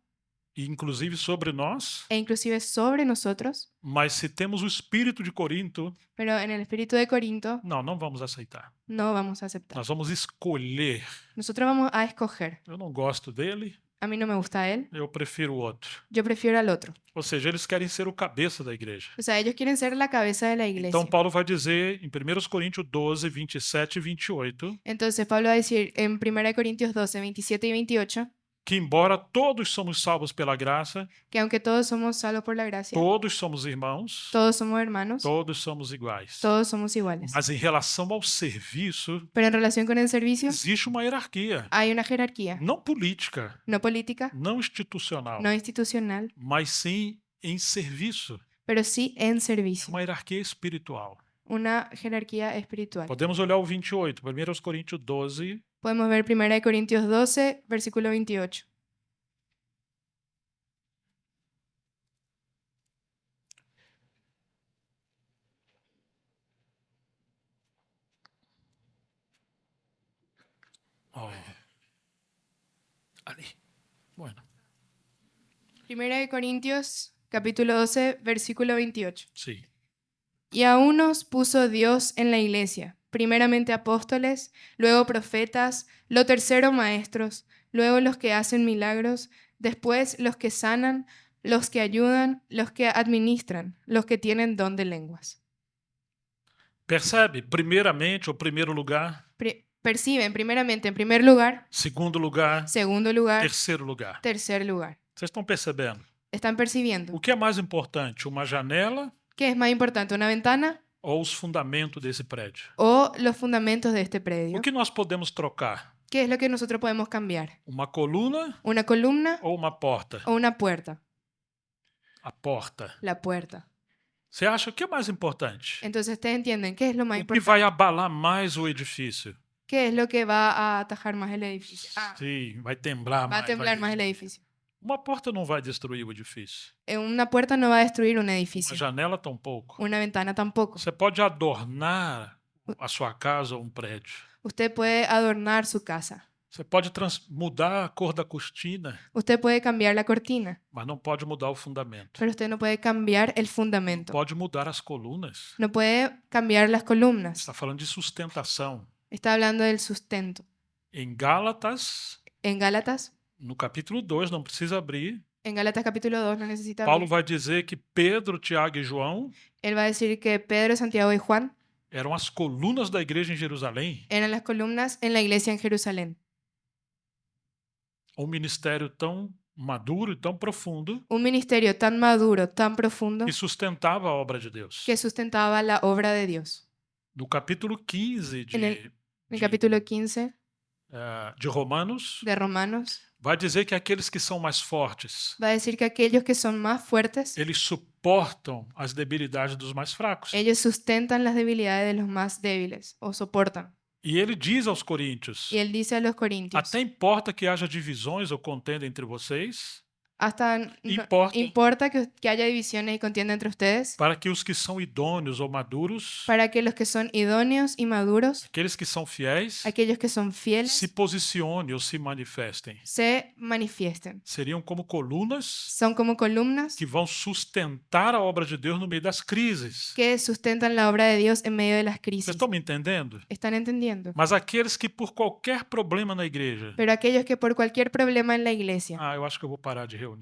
e inclusive sobre nós. e inclusive sobre nosotros. Mas se temos o espírito de Corinto, Pero en el espíritu de Corinto não vamos aceitar. no vamos a aceptar. Nós vamos escolher. Nosotros vamos a escoger. Eu não gosto dele, A mí no me gusta él, eu prefiro o outro. yo prefiero al otro. Ou seja, eles querem ser o cabeça da igreja. O sea, ellos quieren ser la cabeza de la iglesia. Então Paulo vai dizer em 1 Coríntios 12, 27 e 28, Entonces Pablo va a decir en 1 Corintios 12, 27 y 28 que embora todos somos salvos pela graça, que aunque todos somos salvos por la gracia, todos somos irmãos, todos somos hermanos, todos somos iguais. todos somos iguales. Mas em relação ao serviço, Pero en relación con el servicio existe uma hierarquia. hay una jerarquía, Não política, no política, não institucional, no institucional, mas sim em serviço. pero sí en É servicio, uma hierarquia espiritual. una jerarquía espiritual. Podemos olhar o 28, 1 Coríntios 12, Podemos ver 1 Corintios 12, versículo 28. ali. Bueno, 1 Corintios, capítulo 12, versículo 28. sim. Y a unos puso Dios en la iglesia, primeramente apóstoles, luego profetas, lo tercero maestros, luego los que hacen milagros, después los que sanan, los que ayudan, los que administran, los que tienen don de lenguas. Percebe? Primeiramente, o primeiro lugar. Perciben, primeramente, en primer lugar, Segundo lugar. segundo lugar, Terceiro lugar. tercer lugar. Vocês estão percebendo? ¿Están percibiendo? O que é mais importante, uma janela ¿Qué es más importante, una ventana ou os fundamentos desse prédio? o los fundamentos de este predio? O que nós podemos trocar? ¿Qué es lo que nosotros podemos cambiar? Uma coluna ¿Una columna ou uma porta? o una puerta? A porta. La puerta. Você acha o que é mais importante? Entonces, ¿ustedes entienden qué es lo más O que importante? vai abalar mais o edifício? ¿Qué es lo que va a atajar más el edificio? Sim, vai temblar Va mais. a temblar más el edificio. Uma porta não vai destruir o edifício. Una puerta no va a destruir un Uma edificio. janela tampouco. Una ventana tampoco. Você pode adornar a sua casa ou um prédio. Usted puede adornar su casa. Você pode mudar a cor da cortina, Usted puede cambiar la cortina, mas não pode mudar o fundamento. pero usted no puede cambiar el fundamento. Pode mudar as colunas. No puede cambiar las columnas. Está falando de sustentação. Está hablando del sustento. Em Gálatas, En Gálatas, no capítulo 2, não precisa abrir, En Gálatas capítulo 2 no necesita Paulo abrir. vai dizer que Pedro, Tiago e João Él va a decir que Pedro, Santiago y Juan eram as colunas da igreja em Jerusalém, eran las columnas en la iglesia en Jerusalén. um ministério tão maduro e tão profundo Un ministerio tan maduro, tan profundo, que sustentava a obra de Deus. que sustentaba la obra de Dios. No capítulo 15 En el capítulo 15 de Romanos, de Romanos vai dizer que aqueles que são mais fortes, va a decir que aquellos que son más fuertes, eles suportam as debilidades dos mais fracos. ellos sustentan las debilidades de los más débiles o soportan. E ele diz aos coríntios, Y él dice a los corintios, até importa que haja divisões ou contenda entre vocês, hasta importa que haya divisiones y contienda entre ustedes, para que os que são idôneos ou maduros, para que los que son idóneos y maduros, aqueles que são fiéis, aquellos que son se fieles, posicionem ou se manifestem. se manifiesten. Seriam como colunas Son como columnas que vão sustentar a obra de Deus no meio das crises. que sustentan la obra de Dios en medio de las Vocês crisis. estão me entendendo? ¿Están entendiendo? Mas aqueles que por qualquer problema na igreja, Pero aquellos que por cualquier problema en la iglesia, eu acho que eu vou parar de reunir,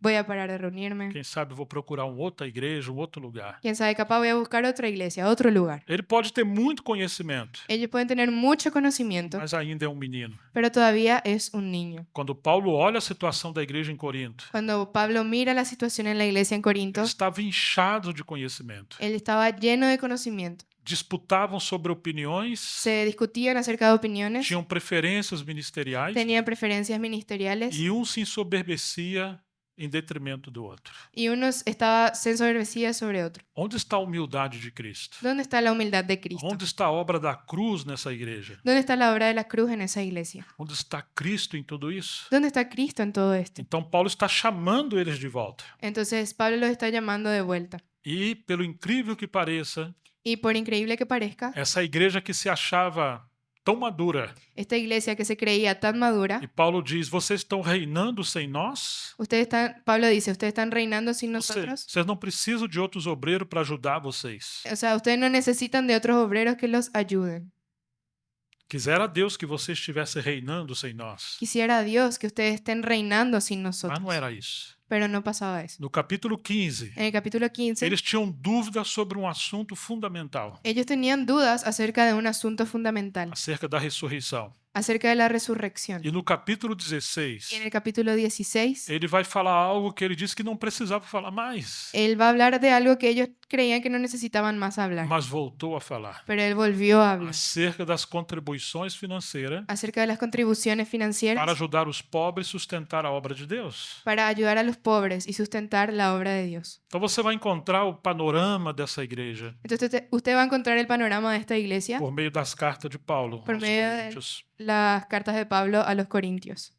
voy a parar de reunirme, quem sabe eu vou procurar uma outra igreja, um outro lugar. quién sabe, capaz voy a buscar otra iglesia, otro lugar. Ele pode ter muito conhecimento, Ellos pueden tener mucho conocimiento, mas ainda é um menino. pero todavía es un niño. Quando Paulo olha a situação da igreja em Corinto, Cuando Pablo mira la situación en la iglesia en Corinto, ele estava inchado de conhecimento. él estaba lleno de conocimiento. Disputavam sobre opiniões, Se discutían acerca de opiniones, tinham preferências ministeriais tenían preferencias ministeriales e um se ensoberbecia em detrimento do outro. y uno se ensoberbecía sobre otro. Onde está a humildade de Cristo? ¿Dónde está la humildad de Cristo? Onde está a obra da cruz nessa igreja? ¿Dónde está la obra de la cruz en esa iglesia? Onde está Cristo em tudo isso? ¿Dónde está Cristo en todo esto? Então Paulo está chamando eles de volta. Entonces Pablo los está llamando de vuelta. E, pelo incrível que pareça, Y por increíble que parezca, essa igreja que se achava tão madura, esta iglesia que se creía tan madura, e Paulo diz: vocês estão reinando sem nós? Pablo dice, ustedes están reinando sin Vocês nosotros. não precisam de outros obreiros para ajudar vocês. O sea, ustedes no necesitan de otros obreros que los ayuden. Quisera Deus que você estivesse reinando sem nós. Quisiera Dios que ustedes estén reinando sin Mas nosotros. não era isso. Pero no pasaba eso. No capítulo 15, En el capítulo 15, eles tinham dúvidas sobre um assunto fundamental, ellos tenían dudas acerca de un asunto fundamental, acerca da ressurreição. acerca de la resurrección. E no capítulo Y en 16, el capítulo 16, ele vai falar algo que ele disse que não precisava falar mais, él va a hablar de algo que ellos creían que no necesitaban más hablar. mas voltou a falar. Pero él volvió a hablar Acerca das contribuições financeiras acerca de las contribuciones para financieras ajudar os pobres a sustentar a obra de Deus. para ayudar a los pobres y sustentar la obra de Dios. Então você vai encontrar o panorama dessa igreja Entonces usted va a encontrar el panorama de esta iglesia por meio das cartas de Paulo por aos medio de Coríntios. las cartas de Pablo a los Corintios.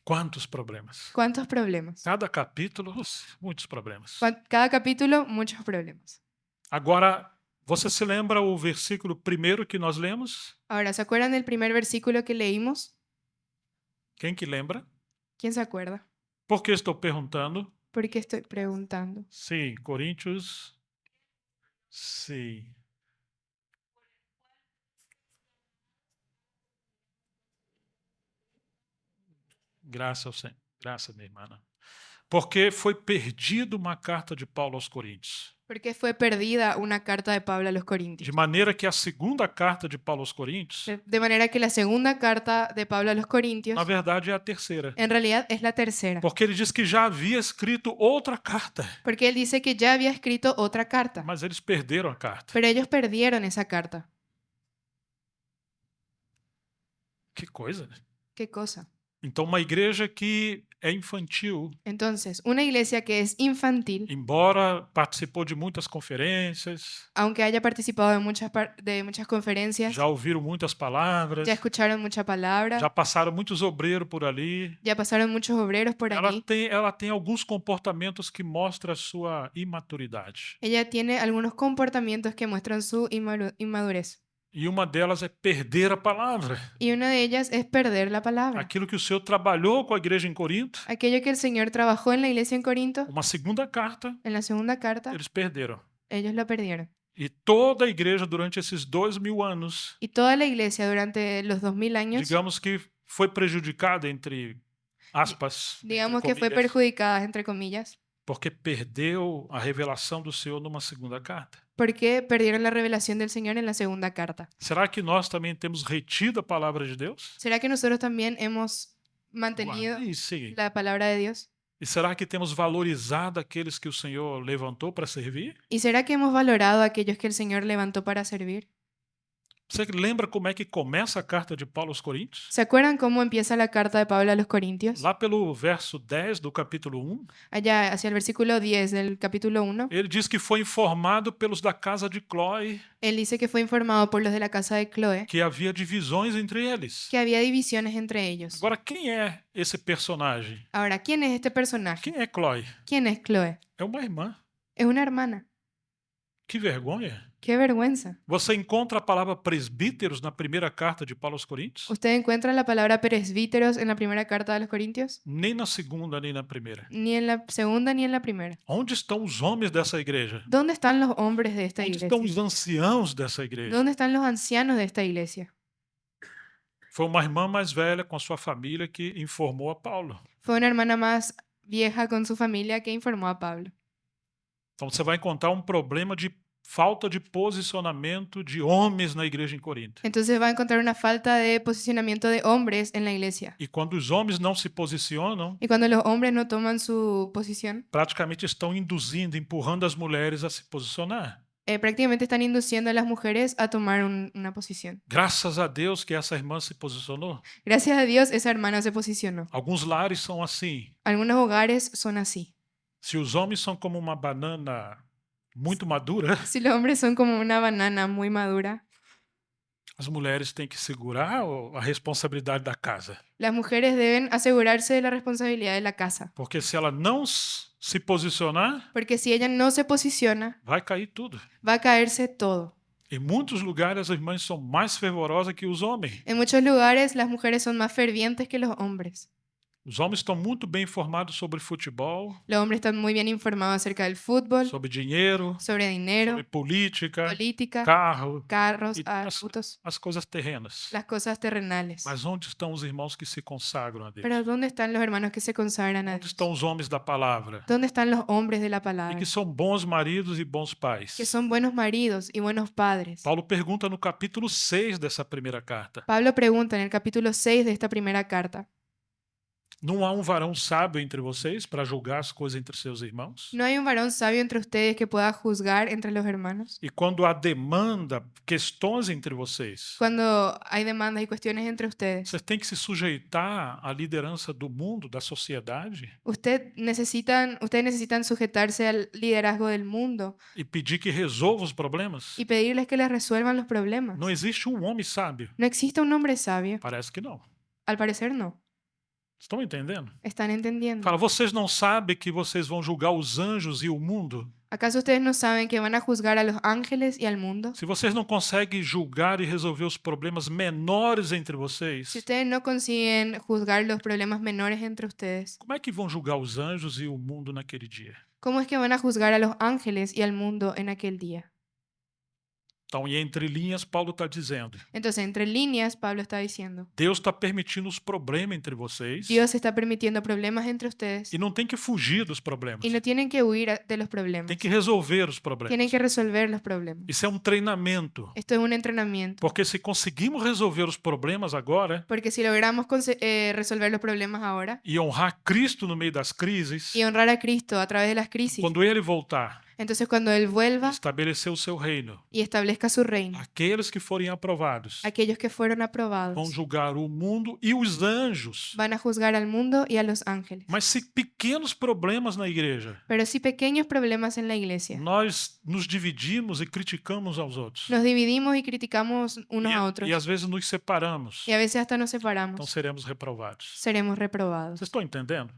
Quantos problemas? ¿Cuántos problemas? Cada capítulo, muitos problemas. Cada capítulo, muchos problemas. Agora, você se lembra o versículo primeiro que nós lemos? Ahora, ¿se acuerdan del primer versículo que leímos? Quem que lembra? ¿Quién se acuerda? Por que estou perguntando? ¿Por qué estoy preguntando? Sim, Coríntios. Sim. Graças ao Senhor. Graças, minha irmã. Porque foi perdida uma carta de Paulo aos Coríntios. Porque fue perdida una carta de Pablo a los Corintios. De maneira que a segunda carta de Paulo aos Coríntios, De manera que la segunda carta de Pablo a los Corintios, na verdade, é a terceira. en realidad es la tercera. Porque ele diz que já havia escrito outra carta, Porque él dice que ya había escrito otra carta, mas eles perderam a carta. pero ellos perdieron esa carta. Que coisa, né? ¿Qué cosa? Então, uma igreja que é infantil, Entonces, una iglesia que es infantil, embora participou de muitas conferências, aunque haya participado de muchas conferencias, já ouviram muitas palavras, ya escucharon mucha palabra, já passaram muitos obreiros por ali, ya pasaron muchos obreros por ela allí, tem alguns comportamentos que mostram a sua imaturidade. ella tiene algunos comportamientos que muestran su inmadurez. E uma delas é perder a palavra. Y una de ellas es perder la palabra. Aquilo que o Senhor trabalhou com a igreja em Corinto, Aquello que el Señor trabajó en la iglesia en Corinto, uma segunda carta, en la segunda carta, eles perderam. ellos lo perdieron. E toda a igreja durante esses 2000 anos, Y toda la iglesia durante los 2000 años, digamos que foi prejudicada entre aspas, entre digamos que fue comillas, perjudicada, entre comillas, porque perdeu a revelação do Senhor numa segunda carta. porque perdieron la revelación del Señor en la segunda carta. Será que nós também temos retido a palavra de Deus? ¿Será que nosotros también hemos mantenido Guarde isso aí. la palabra de Dios? E será que temos valorizado aqueles que o Senhor levantou para servir? ¿Y será que hemos valorado a aquellos que el Señor levantó para servir? Você lembra como é que começa a carta de Paulo aos Coríntios? ¿Se acuerdan cómo empieza la carta de Pablo a los Corintios? Lá pelo verso 10 do capítulo 1, Allá hacia el versículo 10 del capítulo 1, ele diz que foi informado pelos da casa de Cloe él dice que fue informado por los de la casa de Chloe que havia divisões entre eles. que había divisiones entre ellos. Agora, quem é esse personagem? Ahora, ¿quién es este personaje? Quem é Cloe? ¿Quién es Chloe? É uma irmã. Es una hermana. Que vergonha. ¡Qué vergüenza! Você encontra a palavra presbíteros na primeira carta de Paulo aos Coríntios? ¿Usted encuentra la palabra presbíteros en la primera carta de los Corintios? Nem na segunda, nem na primeira. Ni en la segunda ni en la primera. Onde estão os homens dessa igreja? ¿Dónde están los hombres de esta Onde estão iglesia? os anciãos dessa igreja? ¿Dónde están los ancianos de esta iglesia? Foi uma irmã mais velha com a sua família que informou a Paulo. Fue una hermana más vieja con su familia que informó a Pablo. Então você vai encontrar um problema de falta de posicionamento de homens na igreja em Corinto. Entonces va a encontrar una falta de posicionamiento de hombres en la iglesia. E quando os homens não se posicionam, Y cuando los hombres no toman su posición, praticamente estão induzindo, empurrando as mulheres a se posicionar. prácticamente están induciendo a las mujeres a tomar una posición. Graças a Deus que essa irmã se posicionou. Gracias a Dios, esa hermana se posicionó. Alguns lares são assim. Algunos hogares son así. Se os homens são como uma banana muito madura, Si los hombres son como una banana muy madura, as mulheres têm que segurar a responsabilidade da casa. las mujeres deben asegurarse de la responsabilidad de la casa. Porque se ela não se posicionar, Porque si ella no se posiciona, vai cair tudo. va a caerse todo. Em muitos lugares, as irmãs são mais fervorosas que os homens. En muchos lugares, las mujeres son más fervientes que los hombres. Os homens estão muito bem informados sobre futebol, Los hombres están muy bien informados acerca del fútbol, sobre dinheiro, sobre dinero, sobre política, política, carro, carros, e autos, as coisas terrenas. las cosas terrenales. Mas onde estão os irmãos que se consagram a Deus? Pero ¿dónde están los hermanos que se consagran a Onde Dios? estão os homens da palavra? ¿Dónde están los hombres de la E palabra? que são bons maridos e bons pais. Que son buenos maridos y buenos padres. Paulo pergunta no capítulo 6 dessa primeira carta: Pablo pregunta en el capítulo 6 de esta primera carta, não há um varão sábio entre vocês para julgar as coisas entre seus irmãos? ¿no hay un varón sabio entre ustedes que pueda juzgar entre los hermanos? E quando há demanda, questões entre vocês, Cuando hay demandas y cuestiones entre ustedes, vocês têm que se sujeitar à liderança do mundo, da sociedade, ustedes necesitan sujetarse al liderazgo del mundo e pedir que resolva os problemas? y pedirles que les resuelvan los problemas. Não existe um homem sábio. ¿No existe un hombre sabio? Parece que não. Al parecer no. Estão entendendo? ¿Están entendiendo? Fala, vocês não sabem que vocês vão julgar os anjos e o mundo? ¿Acaso ustedes no saben que van a juzgar a los ángeles y al mundo? Se vocês não conseguem julgar e resolver os problemas menores entre Si vocês, ustedes no consiguen juzgar los problemas menores entre ustedes, como é que vão julgar os anjos e o mundo naquele dia? ¿cómo es que van a juzgar a los ángeles y al mundo en aquel día? Então, e entre linhas, Paulo está dizendo: Entonces, entre líneas, Pablo está diciendo, Deus está permitindo os problemas entre vocês Dios está permitiendo problemas entre ustedes e não tem que fugir dos problemas. y no tienen que huir de los problemas. Tem que resolver os problemas. Tienen que resolver los problemas. Isso é um treinamento. Esto es un entrenamiento. Porque se conseguimos resolver os problemas agora Porque si logramos resolver los problemas ahora e honrar Cristo no meio das crises, y honrar a Cristo a través de las crisis, quando Ele voltar, entonces cuando Él vuelva estabelecer o seu reino, y establezca su reino, aqueles que forem aprovados aquellos que fueron vão aprobados julgar o mundo e os anjos. van a juzgar al mundo y a los ángeles. Mas se pequenos problemas na igreja, Pero si pequeños problemas en la iglesia, nós nos dividimos e criticamos aos outros. nos dividimos y criticamos unos a otros E às vezes nos separamos. y a veces hasta nos Então separamos, seremos reprovados. seremos reprobados. Vocês estão entendendo?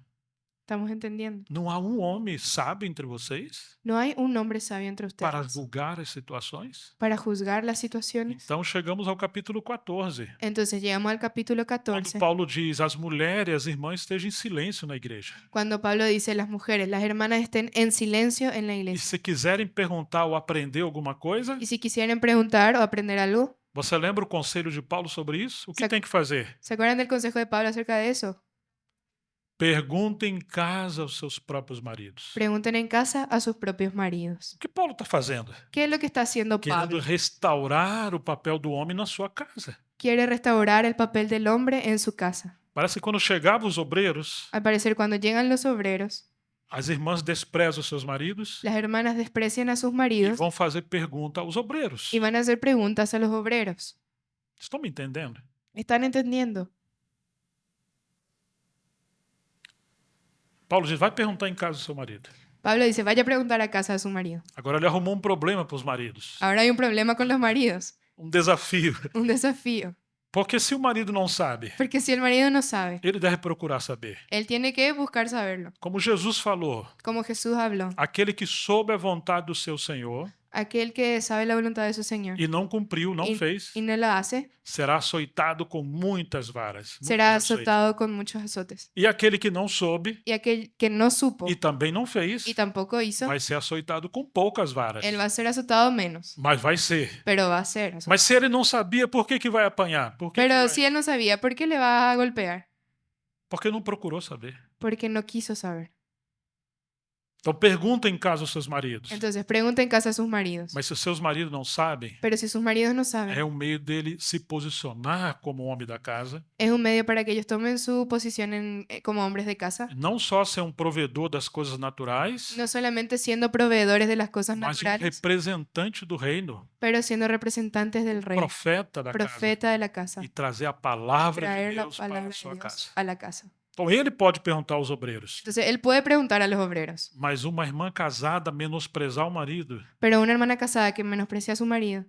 ¿Estamos entendiendo? Não há um homem sábio entre vocês No hay un hombre sabio entre para ustedes julgar as situações? para juzgar las situaciones. Então chegamos ao capítulo 14. Entonces llegamos al capítulo Quando 14, Paulo diz: as mulheres e as irmãs estejam em silêncio na igreja. cuando Pablo dice las mujeres, las hermanas estén en silencio en la E iglesia. se quiserem perguntar ou aprender alguma coisa, Y si quisieran preguntar o aprender algo, você lembra o conselho de Paulo sobre isso? O que Sa- tem que fazer? ¿se acuerdan del consejo de Pablo acerca de eso? Perguntem em casa aos seus próprios maridos. Pregunten en casa a sus propios maridos. O que Paulo está fazendo? ¿Qué es lo que está haciendo Querendo Pablo? restaurar o papel do homem na sua casa. Quiere restaurar el papel del hombre en su casa. Parece que quando chegavam os obreiros, Al parecer, cuando llegan los obreros, as irmãs desprezam os seus maridos las hermanas desprecian a sus e maridos vão fazer pergunta aos obreiros. y van a hacer preguntas a los obreros. Estão me entendendo? ¿Están entendiendo? Paulo diz, vai perguntar em casa do seu marido. Pablo dice, vaya a preguntar a casa a su marido. Agora ele arrumou um problema para os maridos. Ahora hay un problema con los maridos, Um desafio. un desafío. Porque se o marido não sabe, Porque si el marido no sabe, ele deve procurar saber. él tiene que buscar saberlo. Como Jesus falou, Como Jesús habló, aquele que soube a vontade do seu Senhor aquel que sabe la voluntad de su Señor e não cumpriu, não y, fez, y no la hace, será açoitado com muitas varas. será muitos açoites. azotado con muchos azotes. E aquele que não soube Y aquel que no supo e também não fez, y tampoco hizo, vai ser açoitado com poucas varas. él va a ser azotado menos, Mas vai ser. pero va a ser azotado. Mas se ele não sabia, por que vai apanhar? Por que Pero vai? si él no sabía, ¿por qué le va a golpear? Porque não procurou saber. Porque no quiso saber. Então pergunta em casa aos seus maridos. Entonces pregunta en casa a sus maridos. Mas se os seus maridos não sabem, Pero si sus maridos no saben, é um meio dele se posicionar como homem da casa, es un medio para que ellos tomen su posición como hombres de casa, não só ser um provedor das coisas naturais, no solamente siendo proveedores de las cosas mas um naturales, representante do reino, pero siendo representantes del rey, profeta da casa, profeta de la casa, e trazer a palavra de traer la Deus palabra para a de sua Dios casa. a la casa. Então ele pode perguntar aos obreiros, Entonces él puede preguntar a los obreros, mas uma irmã casada menosprezar o marido pero una hermana casada que menosprecia a su marido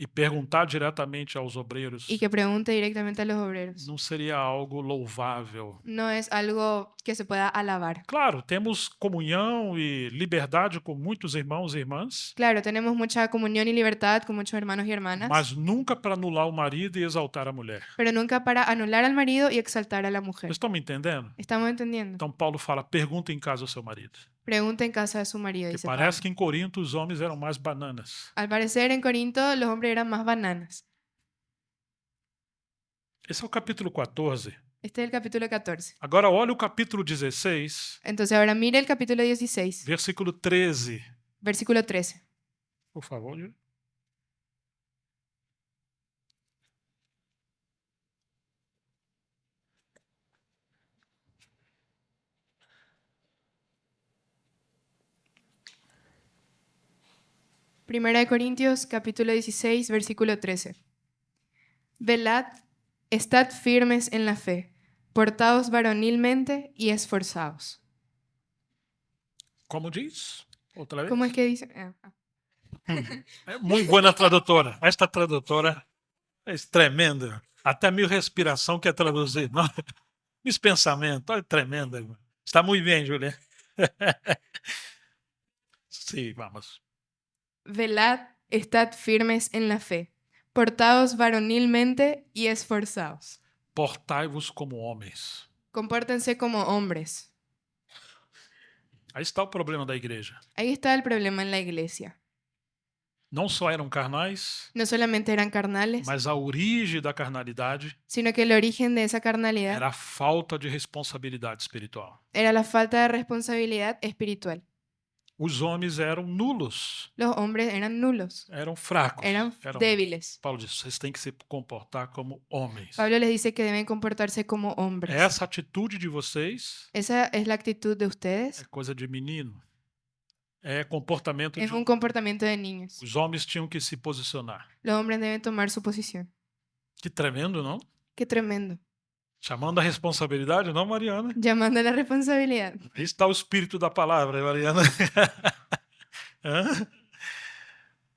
e perguntar diretamente aos obreiros y que pregunte directamente a los obreros não seria algo louvável. no es algo que se pueda alabar. Claro, temos comunhão e liberdade com muitos irmãos e irmãs, Claro, tenemos mucha comunión y libertad con muchos hermanos y hermanas, mas nunca para anular o marido e exaltar a mulher. pero nunca para anular al marido y exaltar a la mujer. Vocês estão me entendendo? ¿Estamos entendiendo? Então Paulo fala, pergunta em casa ao seu marido. Pregunta en casa de su marido, Que dice parece Pablo. que em Corinto os homens eram mais bananas. Al parecer en Corinto los hombres eran más bananas. Esse é o capítulo 14. Este es el capítulo 14. Agora olha o capítulo 16, Entonces ahora mire el capítulo 16, versículo 13. versículo 13. Por favor, Júlio. Primera de Corintios, capítulo 16, versículo 13. Velad, estad firmes en la fe, portaos varonilmente y esforzaos. Como diz? Outra vez? ¿Cómo es que dice? É muito boa tradutora. Esta tradutora é tremenda. Até minha respiração quer traduzir. Não? Meus pensamentos, é tremenda. Irmão. Está muito bem, Julia. Sim, vamos. Velad, estad firmes en la fe, portaos varonilmente y esforzaos. Portai-vos como homens. Compórtense como hombres. Aí está o problema da igreja. Ahí está el problema en la iglesia. Não só eram carnais, No solamente eran carnales, mas a origem da carnalidade sino que el origen de esa carnalidad era a falta de responsabilidade espiritual. era la falta de responsabilidad espiritual. Os homens eram nulos, Los hombres eran nulos, eram fracos. eran débiles. Paulo diz, vocês têm que se comportar como homens. Pablo les dice que deben comportarse como hombres. Essa atitude de vocês Esa es la actitud de ustedes. é coisa de menino. É comportamento Es de un comportamiento de niños. Os homens tinham que se posicionar. Los hombres deben tomar su posición. Que tremendo, não? Qué tremendo. Chamando a responsabilidade, não, Mariana? Llamando a la responsabilidad. Aí está o espírito da palavra, Mariana. Hã?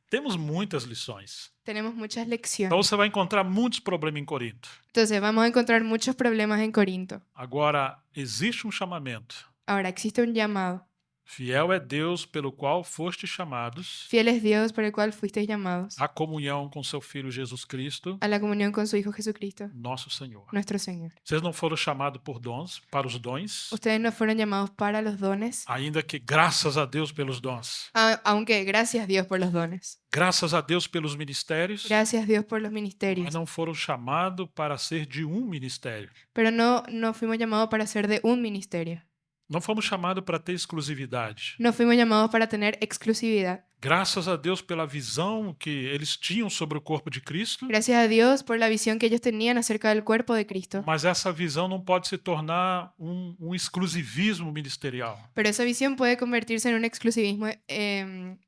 Temos muitas lições. Tenemos muchas Então lecciones. você vai encontrar muitos problemas em Corinto. Entonces vamos a encontrar muchos problemas en Corinto. Agora, existe um chamamento Ahora, existe un llamado Fiel é Deus pelo qual fostes chamados Fiel es Dios por el cual fuisteis llamados à comunhão com seu Filho Jesus Cristo, a la comunión con su Hijo Jesucristo, nosso Senhor. nuestro Señor. Vocês não foram chamados por dons, para os dons, Ustedes no fueron llamados para los dones, ainda que graças a Deus pelos dons. aunque gracias Dios por los dones. Graças a Deus pelos ministérios, Gracias Dios por los mas ministerios. não foram chamados para ser de um ministério. Pero no fuimos llamados para ser de un ministerio. Não fomos chamados para ter exclusividade. No fuimos llamados para tener exclusividad. Graças a Deus pela visão que eles tinham sobre o corpo de Cristo, Gracias a Dios por la visión que ellos tenían acerca del cuerpo de Cristo. mas essa visão não pode se tornar um exclusivismo ministerial. Pero esa visión puede convertirse en un exclusivismo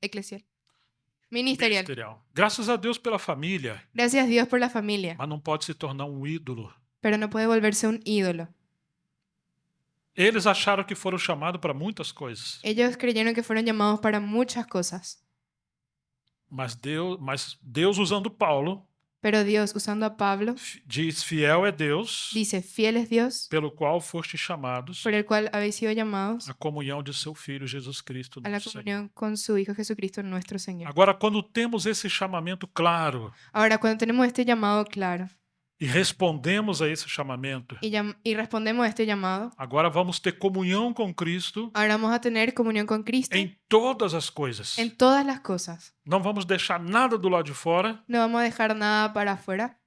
eclesial. Ministerial. Graças a Deus pela família, Gracias a Dios por la familia. mas não pode se tornar um ídolo. Pero no puede volverse un ídolo. Eles acharam que foram chamados para muitas coisas, Ellos creyeron que fueron llamados para muchas cosas. mas Deus usando Paulo, Pero Dios, usando a Pablo, diz: fiel é Deus, dice, fiel es Dios, pelo qual fostes chamados por el cual habéis sido llamados à comunhão de seu Filho Jesus Cristo, a la nosso Senhor. comunión con su Hijo Jesucristo, nuestro Señor. Agora, quando temos esse chamamento claro Ahora, cuando tenemos este llamado claro e respondemos a esse chamamento, y respondemos a este llamado, agora vamos ter comunhão com Cristo ahora vamos a tener comunión con Cristo em todas as coisas. en todas las cosas. Não vamos deixar nada do lado de fora No vamos a dejar nada para afuera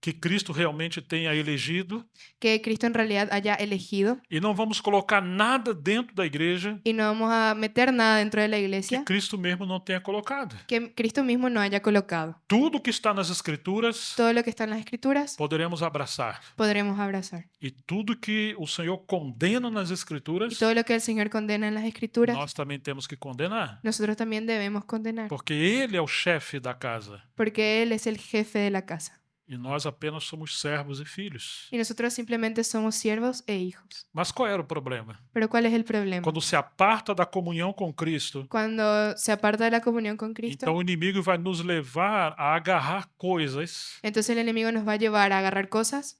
que Cristo realmente tenha elegido que Cristo en realidad haya elegido e não vamos colocar nada dentro da igreja y no vamos a meter nada dentro de la que iglesia Cristo mesmo não tenha colocado. que Cristo mismo no haya colocado. Tudo que está nas Escrituras Todo lo que está en las Escrituras poderemos abraçar. podremos abrazar. E tudo que o Senhor condena nas Y Escrituras, todo lo que el Señor condena en las Escrituras, nós também temos que condenar. nosotros también debemos condenar, Porque Ele é o chefe da casa porque Él es el jefe de la casa. e nós apenas somos servos e filhos. Y nosotros simplemente somos siervos e hijos. Mas qual era o problema? Pero ¿cuál es el problema? Quando se aparta da comunhão com Cristo, Cuando se aparta de la comunión con Cristo, então o inimigo vai nos levar a agarrar coisas, entonces el enemigo nos va a llevar a agarrar cosas,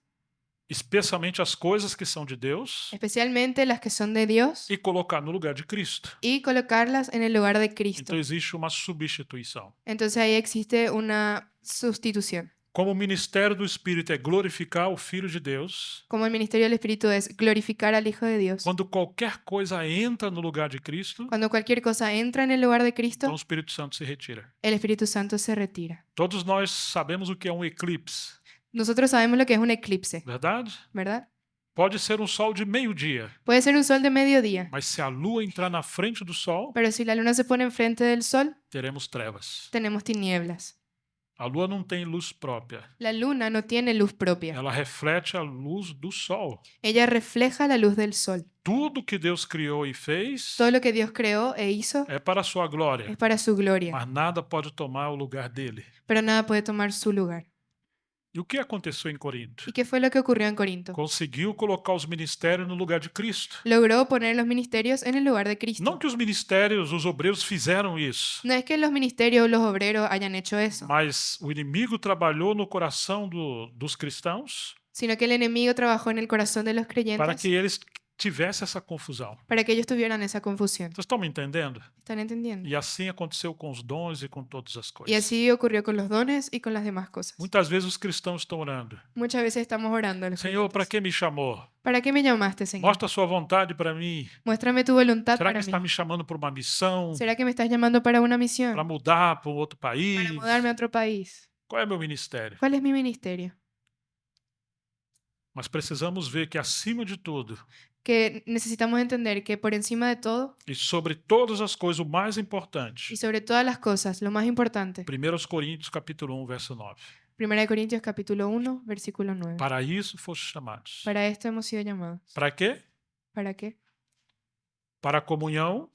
especialmente as coisas que são de Deus, especialmente las que son de Dios, e colocar no lugar de Cristo. y colocarlas en el lugar de Cristo. Então existe uma substituição. Entonces ahí existe una sustitución. Como o ministério do Espírito é glorificar o Filho de Deus, Como el ministerio del Espíritu es glorificar al Hijo de Dios. quando qualquer coisa entra no lugar de Cristo, Cuando cualquier cosa entra en el lugar de então o Cristo, Espírito Santo se retira. el Espíritu Santo se retira. Todos nós sabemos o que é um eclipse, Nosotros sabemos lo que es un eclipse, verdade? ¿verdad? Pode ser um sol de meio-dia, Puede ser un sol de mediodía, mas se a lua entrar na frente do sol, pero si la luna se pone enfrente del sol, teremos trevas. tenemos tinieblas. A lua não tem luz própria. La luna no tiene luz propia. Ela reflete a luz do sol. Ella refleja la luz del sol. Tudo que Deus criou e fez Todo lo que Dios creó e hizo é para a sua glória, es para su gloria, mas nada pode tomar o lugar dele. pero nada puede tomar su lugar. E o que aconteceu em Corinto? ¿Y qué fue lo que ocurrió en Corinto? Conseguiu colocar os ministérios no lugar de Cristo. Logró poner los ministerios en el lugar de Cristo. Não que os ministérios, os obreiros fizeram isso, No es que los ministerios, los obreros hayan hecho eso, mas o inimigo trabalhou no coração dos cristãos sino que el enemigo trabajó en el corazón de los para creyentes que eles tivessem essa confusão. para que ellos tuvieran esa confusión. Vocês estão me entendendo? ¿Están entendiendo? E assim aconteceu com os dons e com todas as Y coisas. así ocurrió con los dones y con las demás cosas. Muitas vezes os cristãos estão orando. Muchas veces estamos orando. Los Senhor, para creyentes. que me chamou? ¿Para qué me llamaste, Señor? Mostra a sua vontade para mim. Muéstrame tu voluntad Será que para está mí. me chamando para uma missão? ¿Será que me estás llamando para una misión? Para mudar para um outro país? Para mudarme a otro país. Qual é meu ministério? ¿Cuál es mi ministerio? Mas precisamos ver que acima de tudo Que necesitamos entender que por encima de todo e sobre todas as coisas, o mais importante. y sobre todas las cosas, lo más importante. 1 Coríntios capítulo 1, verso 9. 1 Corintios capítulo 1, versículo 9. Para isso foste chamados. Para esto hemos sido llamados. Para quê? ¿Para quê? Para a comunhão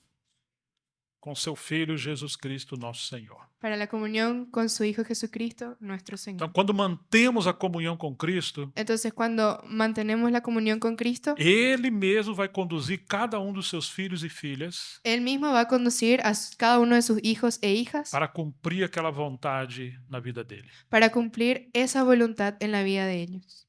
com seu Filho Jesus Cristo, nosso Senhor. Para la comunión con su Hijo Jesucristo, nuestro Então, Señor. quando mantemos a comunhão com Cristo, Entonces, cuando mantenemos la comunión con Cristo, Ele mesmo vai conduzir cada um dos seus filhos e filhas Él mismo va a conducir a cada uno de sus hijos e hijas para cumprir aquela vontade na vida dele. para cumplir esa voluntad en la vida de ellos.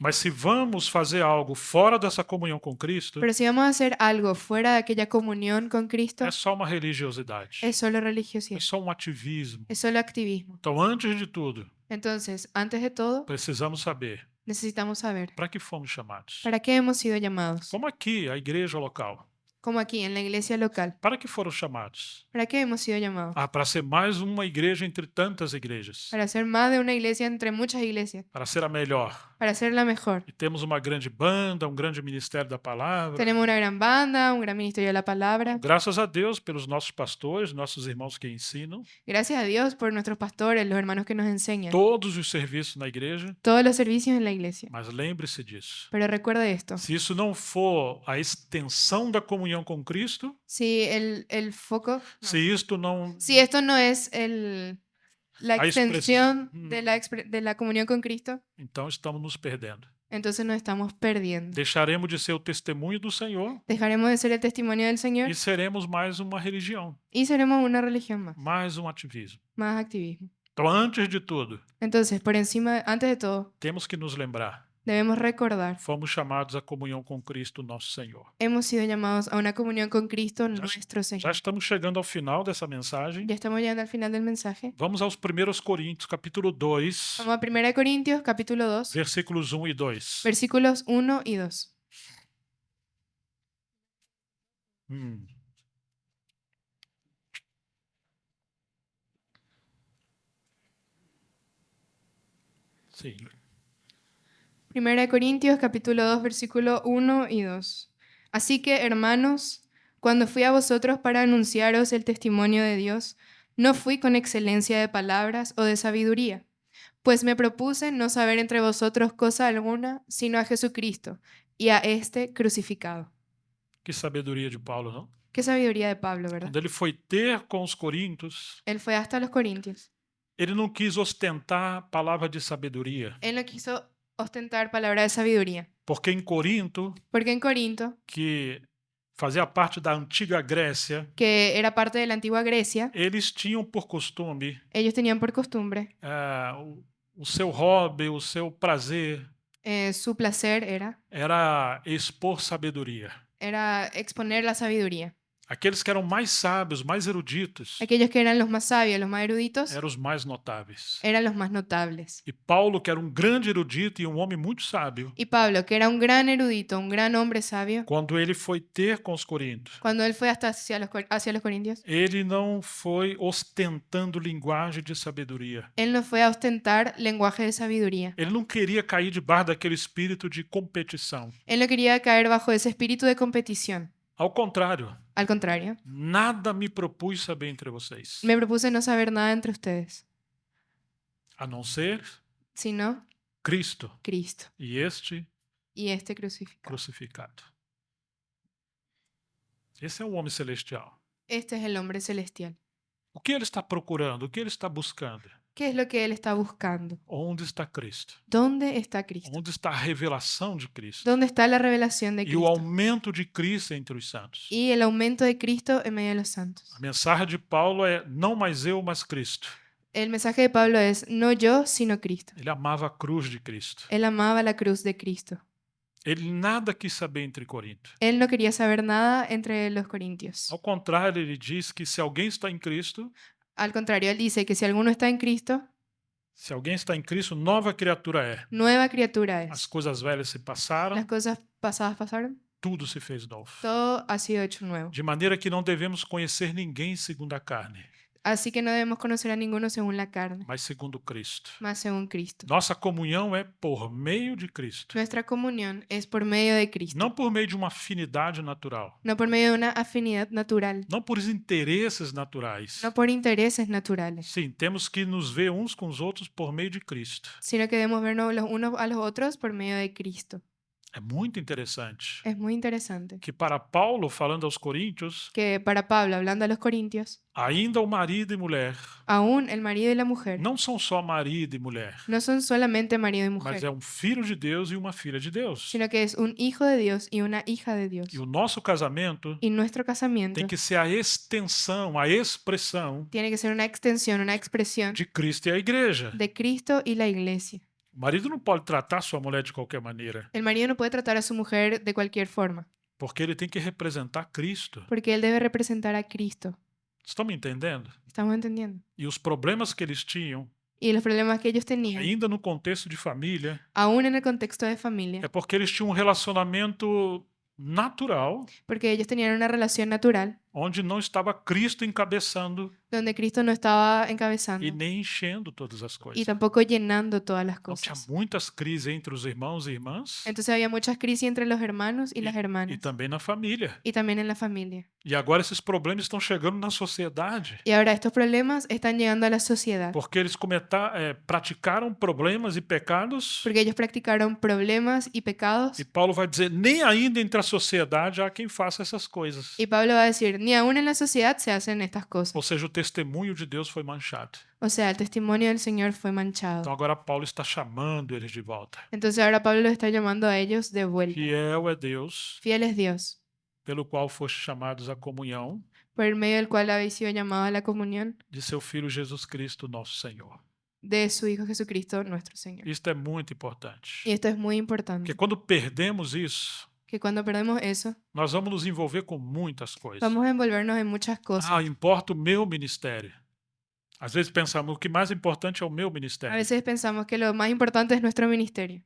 Mas se vamos fazer algo fora dessa comunhão com Cristo, Pero si vamos a hacer algo fuera de aquella comunión con Cristo, é só uma religiosidade. es solo É religiosidad, só um ativismo. es solo activismo. Então, antes de tudo, Entonces, antes de todo, precisamos saber necesitamos saber para que fomos chamados. para qué hemos sido llamados, Como aqui, a igreja local. como aquí en la iglesia local. Para que foram chamados? ¿Para qué hemos sido llamados? Para ser mais uma igreja entre tantas igrejas. Para ser más de una iglesia entre muchas iglesias, Para ser a melhor. para ser la mejor. E temos uma grande banda, um grande ministério da palavra. Tenemos una gran banda, un gran ministerio de la palabra. Graças a Deus pelos nossos pastores, nossos irmãos que ensinam. Gracias a Dios por nuestros pastores, los hermanos que nos enseñan. Todos os serviços na igreja. Todos los servicios en la iglesia. Mas lembre-se disso. Pero recuerde esto. Se isso não for a extensão da comunhão com Cristo, Si el foco, no. se isto não Si esto no es la A expresión. extensión de la comunión con Cristo, então estamos nos perdendo. entonces nos estamos perdiendo. Deixaremos de ser o testemunho do Senhor Dejaremos de ser el testimonio del Señor e seremos mais uma religião, y seremos una religión más, mais um ativismo. más activismo. Então, antes de tudo, Entonces, por encima, antes de todo, temos que nos lembrar: debemos recordar, fomos chamados à comunhão com Cristo, nosso Senhor. hemos sido llamados a una comunión con Cristo, Já, nuestro já Señor. estamos chegando ao final dessa mensagem. Ya estamos llegando al final del mensaje. Vamos aos 1 Coríntios, capítulo 2, Vamos a 1 Corintios, capítulo 2, versículos 1 e 2. versículos 1 y 2. Sim. 1 Corintios capítulo 2 versículo 1 y 2. Así que, hermanos, cuando fui a vosotros para anunciaros el testimonio de Dios, no fui con excelencia de palabras o de sabiduría, pues me propuse no saber entre vosotros cosa alguna, sino a Jesucristo y a este crucificado. Que sabedoria de Paulo, não? Qué sabiduría de Pablo, ¿verdad? Quando ele foi ter com os coríntios, Él fue hasta los Corintios. ele não quis ostentar palavra de sabedoria, Él no quiso ostentar palabra de sabiduría, porque em Corinto, porque en Corinto, que fazia parte da antiga Grécia, que era parte de la antigua Grecia, eles tinham por costume ellos tenían por costumbre, o seu hobby, o seu prazer su placer era expor sabedoria. era exponer la sabiduría. Aqueles que eram mais sábios, mais eruditos, Aquellos que eran los más sabios, los más eruditos, eram os mais notáveis. eran los más notables. E Paulo, que era um grande erudito e um homem muito sábio, Y Pablo, que era un gran erudito, un gran hombre sabio, quando ele foi ter com os coríntios, cuando él fue hasta hacia los Corintios, ele não foi ostentando linguagem de sabedoria. él no fue a ostentar lenguaje de sabiduría. Ele não queria cair debaixo daquele espírito de competição. Él no quería caer bajo ese espíritu de competición. Ao contrário, Al contrario, nada me propus saber entre vocês, me propuse no saber nada entre ustedes, a não ser sino Cristo Cristo e este y este crucificado. crucificado. Esse é o homem celestial. Este es el hombre celestial. O que ele está procurando? O que ele está buscando? ¿Qué es lo que él está buscando? Onde está Cristo? ¿Dónde está Cristo? Onde está a revelação de Cristo? ¿Dónde está la revelación de E o Cristo? aumento de Cristo entre os santos. Y el aumento de Cristo en medio de los santos. A mensagem de Paulo é: não mais eu, mas Cristo. El mensaje de Pablo es, no yo, sino Cristo. Ele amava a cruz de Cristo. Él amaba la cruz de Cristo. Ele nada quis saber entre Corinto. Él no quería saber nada entre los corintios. Ao contrário, ele diz que se alguém está em Cristo, Al contrario, él dice que si alguno está en Cristo, se alguém está em Cristo, nova criatura é. nueva criatura As es. coisas velhas se passaram, Las cosas pasadas pasaron, tudo se fez novo. todo ha sido hecho nuevo. De maneira que não devemos conhecer ninguém segundo a carne, Así que no debemos conocer a ninguno según la carne, mas segundo Cristo. más según Cristo. Nossa comunhão é por meio de Cristo, Nuestra comunión es por medio de Cristo, não por meio de uma afinidade natural, no por medio de una afinidad natural, não por interesses naturais. no por intereses naturales, Sim, temos que nos ver uns com os outros por meio de Cristo. sino que debemos vernos los unos a los otros por medio de Cristo. É muito interessante Es muy interesante que para Paulo, falando aos coríntios, que para Pablo, hablando a los corintios, ainda o marido e mulher aún el marido y la mujer não são só marido e mulher, no son solamente marido y mas mujer, é um filho de Deus e uma filha de Deus. sino que es un hijo de Dios y una hija de Dios. E o nosso casamento Y nuestro casamiento tem que ser a extensão, a expressão tiene que ser una extensión, una expresión de Cristo e a igreja. de Cristo y la iglesia. O marido não pode tratar sua mulher de qualquer maneira, El marido no puede tratar a su mujer de cualquier forma, porque ele tem que representar Cristo. porque él debe representar a Cristo. Estão me entendendo? ¿Estamos entendiendo? E os problemas que eles tinham, Y los problemas que ellos tenían, ainda no contexto de família, aún en el contexto de familia, é porque eles tinham um relacionamento natural, porque ellos tenían una relación natural onde não estava Cristo encabeçando donde Cristo no estaba e encabezando nem enchendo todas as y coisas. tampoco llenando todas las Então tinha cosas. muitas crises entre os irmãos e irmãs Entonces había muchas crisis entre los hermanos y las e hermanas também na família. y también en la familia. E agora esses problemas estão chegando na sociedade, Y ahora estos problemas están llegando a la sociedad porque eles praticaram problemas e pecados. porque ellos practicaron problemas y pecados. E Paulo vai dizer, nem ainda entre a sociedade há quem faça essas coisas. Y Pablo va a decir, ni aún en la sociedad se hacen estas cosas. Ou seja, o testemunho de Deus foi manchado. O sea, el testimonio del Señor fue manchado. Então agora Paulo está chamando eles de volta. Entonces ahora Pablo los está llamando a ellos de vuelta. Fiel é Deus, Fiel es Dios, pelo qual foste chamados à comunhão por el medio del cual habéis sido llamados a la comunión de seu Filho Jesus Cristo, nosso Senhor. de su Hijo Jesucristo, nuestro Señor. Isto é muito importante. Y esto es muy Porque importante, quando perdemos isso, que cuando perdemos eso, nós vamos nos envolver com muitas coisas. vamos a envolvernos en muchas cosas. Ah, importa o meu ministério. Às vezes pensamos, o que mais importante é o meu A ministério. veces pensamos que lo más importante es nuestro ministerio,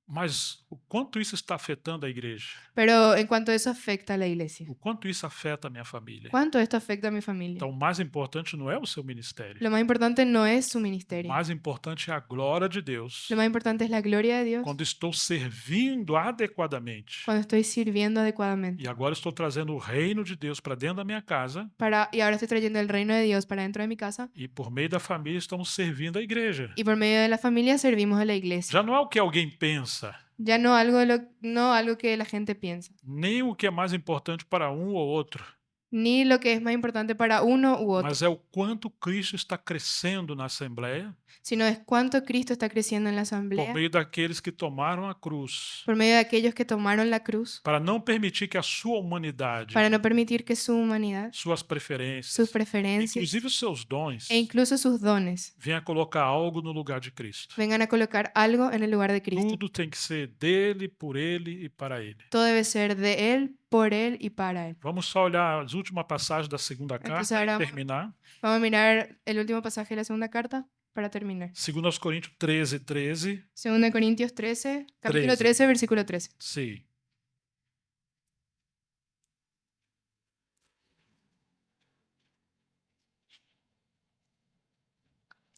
Mas o quanto isso está afetando a igreja? pero en cuanto eso afecta a la iglesia, O quanto isso afeta a minha família? ¿cuánto esto afecta a mi familia? Então, o mais importante não é o seu ministério. Lo más importante no es su O ministerio, mais importante é a glória de Deus. lo más importante es la gloria de Dios Quando estou servindo adequadamente. cuando estoy sirviendo adecuadamente. E agora estou trazendo o reino de Deus para dentro da minha casa. Y ahora estoy trayendo el reino de Dios para dentro de mi casa E por meio da família estamos servindo a igreja. y por medio de la familia servimos a la iglesia. Já não é o que alguém pensa, Ya no algo que la gente piensa, nem o que é mais importante para um ou outro, ni lo que es más importante para uno u otro, mas é o quanto Cristo está crescendo na Assembleia sino es cuánto Cristo está creciendo en la por asamblea meio daqueles que tomaram a cruz, por medio de aquellos que tomaron la cruz para não permitir que a sua humanidade, para no permitir que su humanidad, suas preferências, sus preferencias inclusive os seus dons, e incluso sus dones venha colocar algo no lugar de Cristo. vengan a colocar algo en el lugar de Cristo. Tudo tem que ser dele, por ele e para ele. Todo debe ser de Él, por Él y para Él. Vamos só olhar as últimas passagens da segunda Entonces carta ahora e terminar. vamos a mirar el último pasaje de la segunda carta para terminar. 2 Coríntios 13, 13. 2 Corintios 13, capítulo 13. 13, versículo 13. Sim.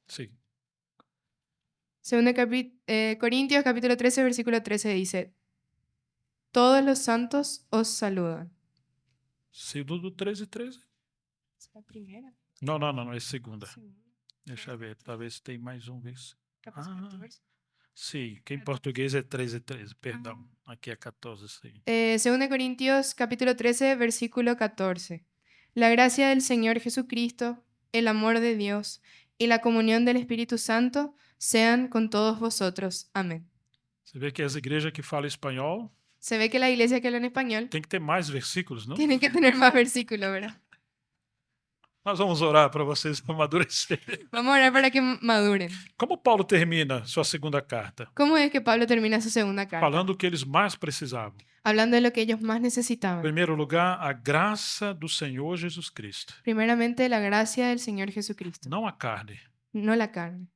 Sim. 2 Corintios capítulo 13, versículo 13 dice, todos los santos os saludan. Segundo 13, 13? ¿Es la primera? Não, não, não, não, é segunda. Segunda. Deixa eu ver, talvez tem mais um vez. Capaz Ah. que verso. Sim, que em português é 13, 13, perdão. Aqui é 14, sim. 2 Corintios capítulo 13, versículo 14. La gracia del Señor Jesucristo, el amor de Dios y la comunión del Espíritu Santo sean con todos vosotros. Amén. Você vê que as igrejas que falam espanhol Se ve que la iglesia que habla en español tem que ter mais versículos, não? tiene que tener más versículos, ¿verdad? Nós vamos orar para vocês amadurecerem. Vamos a orar para que maduren. Como Paulo termina sua segunda carta? ¿Cómo es que Pablo termina su segunda carta? Falando o que eles mais precisavam. Hablando de lo que ellos más Em necesitaban. primeiro lugar, a graça do Senhor Jesus Cristo. Primeramente, la gracia del Señor Jesucristo, Não a carne, no la carne,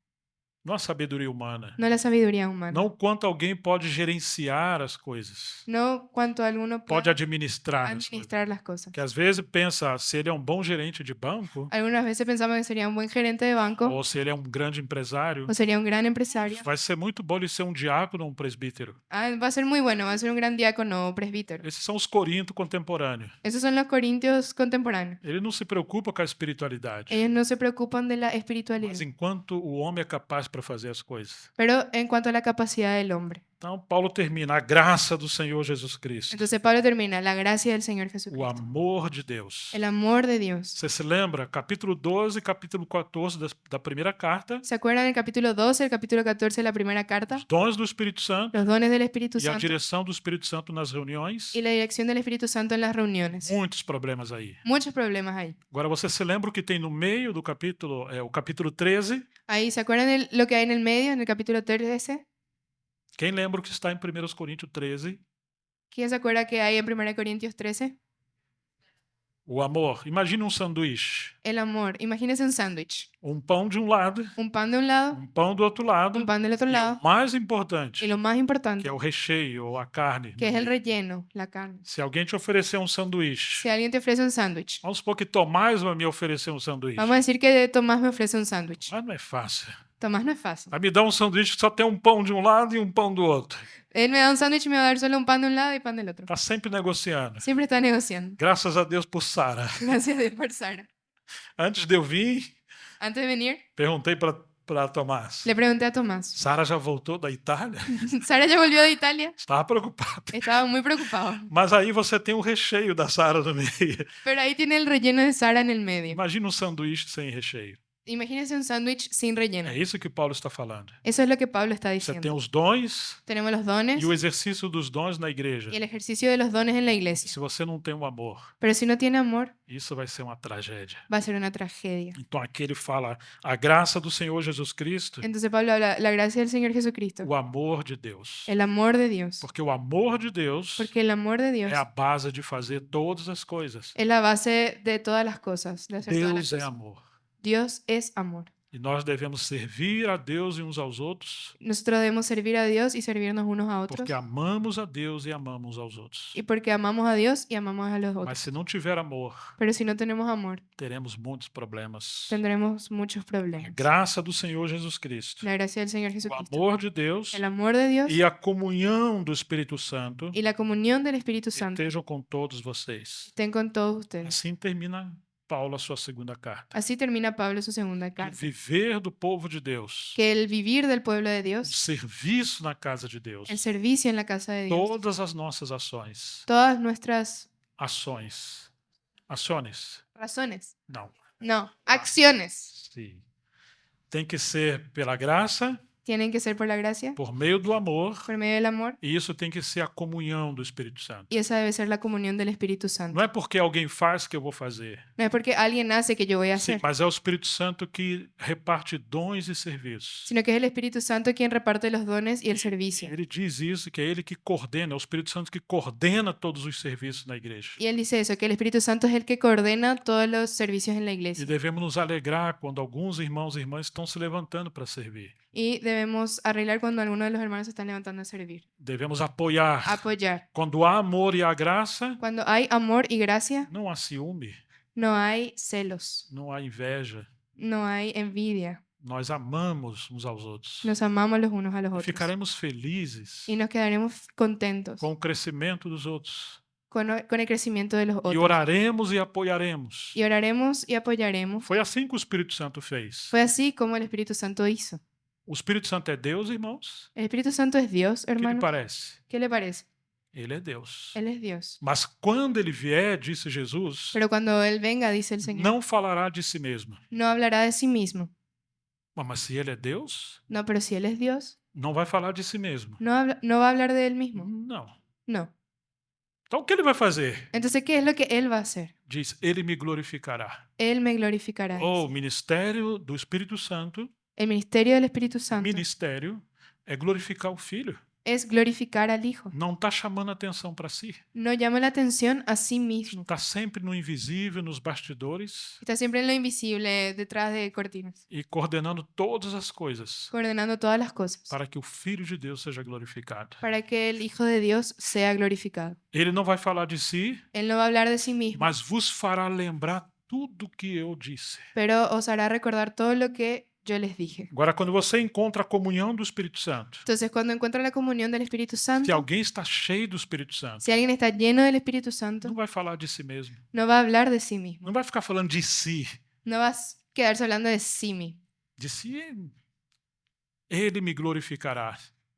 não a sabedoria humana. no la sabiduría humana, Não o quanto alguém pode gerenciar as coisas, no cuanto alguno pode pueda administrar as coisas. administrar las cosas. Que às vezes pensa, se ele é um bom gerente de banco, Algunas veces pensamos que sería un buen gerente de banco ou se ele é um grande empresário, o sería un gran empresario. vai ser muito bom ele ser um diácono ou um presbítero. Va a ser muy bueno, va a ser un gran diácono o presbítero. Esses são os corintos contemporâneos. Esos son los corintios contemporáneos. Ele não se preocupa com a espiritualidade. Ellos no se preocupan de la Mas espiritualidad, enquanto o homem é capaz para fazer as coisas. pero en cuanto a la capacidad del hombre. Então, Paulo termina a graça do Senhor Jesus Cristo, Entonces Pablo termina, la gracia del Señor o Jesucristo, amor de Deus. el amor de Dios. Você se lembra? Capítulo 12 e capítulo 14 da primeira carta, ¿Se acuerdan del capítulo 12, el capítulo 14 de la primera carta? os dons do Espírito Santo Los dones del Espíritu e a Santo direção do Espírito Santo nas reuniões. y la dirección del Espíritu Santo en las reuniones. Muitos problemas aí. Muchos problemas ahí. Agora você se lembra o que tem no meio do capítulo, o capítulo 13, Ahí, ¿se acuerdan de lo que hay en el medio, en el capítulo 13? Quem lembra o que está em 1 Coríntios 13? ¿Quién se acuerda que hay en 1 Corintios 13? O amor. Imagine um sanduíche. El amor. Imagínese un sándwich. Um pão de um lado, Un pan de un lado, um pão do outro lado. un pan del otro E lado. o mais importante, Y lo más que importante, é o recheio ou a carne. que es el relleno, la carne. Se alguém te oferecer um sanduíche, Si alguien te ofrece un sándwich, vamos supor que Tomás vai me oferecer um sanduíche. vamos a decir que Tomás me ofrece un sándwich. Mas não é fácil. Tomás no es fácil. Vai me dar um sanduíche que só tem um pão de um lado e um pão do outro. Él me da un sándwich y me va a dar solo un pan de un lado y pan del otro. Está sempre negociando. Siempre está negociando. Graças a Deus por Sara. Gracias a Dios por Sara. Antes de eu vir, Antes de venir, perguntei para Tomás. le pregunté a Tomás. Sara já voltou da Itália? Sara ya volvió de Italia. Estava preocupado. Estaba muy preocupado. Mas aí você tem o recheio da Sara no meio. Pero ahí tiene el relleno de Sara en el medio. Imagina um sanduíche sem recheio. Imagínese un sándwich sin relleno. É isso que Paulo está falando. Eso es lo que Pablo está Você tem diciendo. os dons Tenemos los dones e o exercício dos dons na igreja. y el ejercicio de los dones en la iglesia. Se você não tem o amor, Pero si no tiene amor, isso vai ser uma tragédia. va a ser una tragedia. Então aqui ele fala a graça do Senhor Jesus Cristo, Entonces Pablo habla la gracia del Señor Jesucristo, o amor de Deus. el amor de Dios. Porque o amor de Deus Porque el amor de Dios é a base de fazer todas as coisas. es la base de todas las cosas, de hacer todas las Deus é cosas. amor. Dios es amor. E nós devemos servir a Deus e uns aos outros, Nosotros debemos servir a Dios y servirnos unos a otros. porque amamos a Deus e amamos aos outros. Y porque amamos a Dios y amamos a los Mas otros. se não tiver amor, Pero si no tenemos amor, teremos muitos problemas. tendremos muchos A problemas. graça do Senhor Jesus Cristo, La gracia del Señor o Jesucristo, amor de Deus el amor de Dios e a comunhão do Espírito Santo y la comunión del Espíritu Santo estejam com todos vocês. estén con todos ustedes. Assim termina Paulo a sua segunda carta. Así termina Pablo su segunda O carta. viver do povo de Deus, Que el vivir del pueblo de o Dios, serviço na casa de Deus, el servicio en la casa de Dios, todas as nossas ações, todas nuestras ações, razones, não, no, acciones, sim, tem que ser pela graça, tienen que ser por la gracia, por meio do amor, por medio del amor, e isso tem que ser a comunhão do Espírito Santo. y esa debe ser la comunión del Espíritu Santo. Não é porque alguém faz que eu vou fazer, No es porque alguien hace que yo voy a sim, hacer, mas é o Espírito Santo que reparte dons e serviços. sino que es el Espíritu Santo quien reparte los dones y el servicio. Ele diz isso, que é ele que coordena, é o Espírito Santo que coordena todos os serviços na igreja. Y él dice eso, que el Espíritu Santo es el que coordena todos los servicios en la E iglesia. devemos nos alegrar quando alguns irmãos e irmãs estão se levantando para servir. Y debemos arreglar cuando alguno de los hermanos se están levantando a servir. Devemos apoiar. Apoyar. Quando há amor e há graça, Cuando hay amor y gracia, não há ciúme, no hay celos, não há inveja. no hay envidia. Nós amamos uns aos outros. Nos amamos los unos a los E otros. ficaremos felizes Y nos quedaremos contentos com o crescimento dos outros. con el crecimiento de los E otros. oraremos e apoiaremos. Y oraremos y apoyaremos. Foi assim que o Espírito Santo fez. Fue así como el Espíritu Santo hizo. O Espírito Santo é Deus, irmãos? El Espíritu Santo es Dios, O que lhe hermano. parece? ¿Qué le parece? Ele é Deus. Él es Dios. Mas quando ele vier, disse Jesus, Pero cuando Él venga, dice el Señor, não falará de si mesmo. no hablará de sí mismo. Mas se ele é Deus, No, pero si Él es Dios, não vai falar de si mesmo. no va a hablar de Él mismo. Não. No. Então o que ele vai fazer? Entonces, ¿qué es lo que Él va a hacer? Diz, ele me glorificará. Él me glorificará. O ministério do Espírito Santo, El ministerio del Espíritu Santo ministério é glorificar o Filho. es glorificar al Hijo. Não está chamando atenção para si. No llama la atención a sí mismo. Está sempre no invisível, nos bastidores Está siempre en lo invisible, detrás de cortinas, e coordenando todas as coisas coordenando todas las cosas, para que o Filho de Deus seja glorificado. para que el Hijo de Dios sea glorificado. Ele não vai falar de si, Él no va a hablar de sí mismo, mas vos fará lembrar tudo que eu disse. pero os hará recordar todo lo que yo les dije. Agora, quando você encontra a comunhão do Espírito Santo, Entonces, cuando encuentra la comunión del Espíritu se Santo, alguém está cheio do Espírito Santo, si alguien está lleno del Espíritu não Santo, vai falar de si mesmo. no va a hablar de sí mismo, Não vai ficar falando de si. no va a quedarse hablando de sí mismo. De si, ele me glorificará.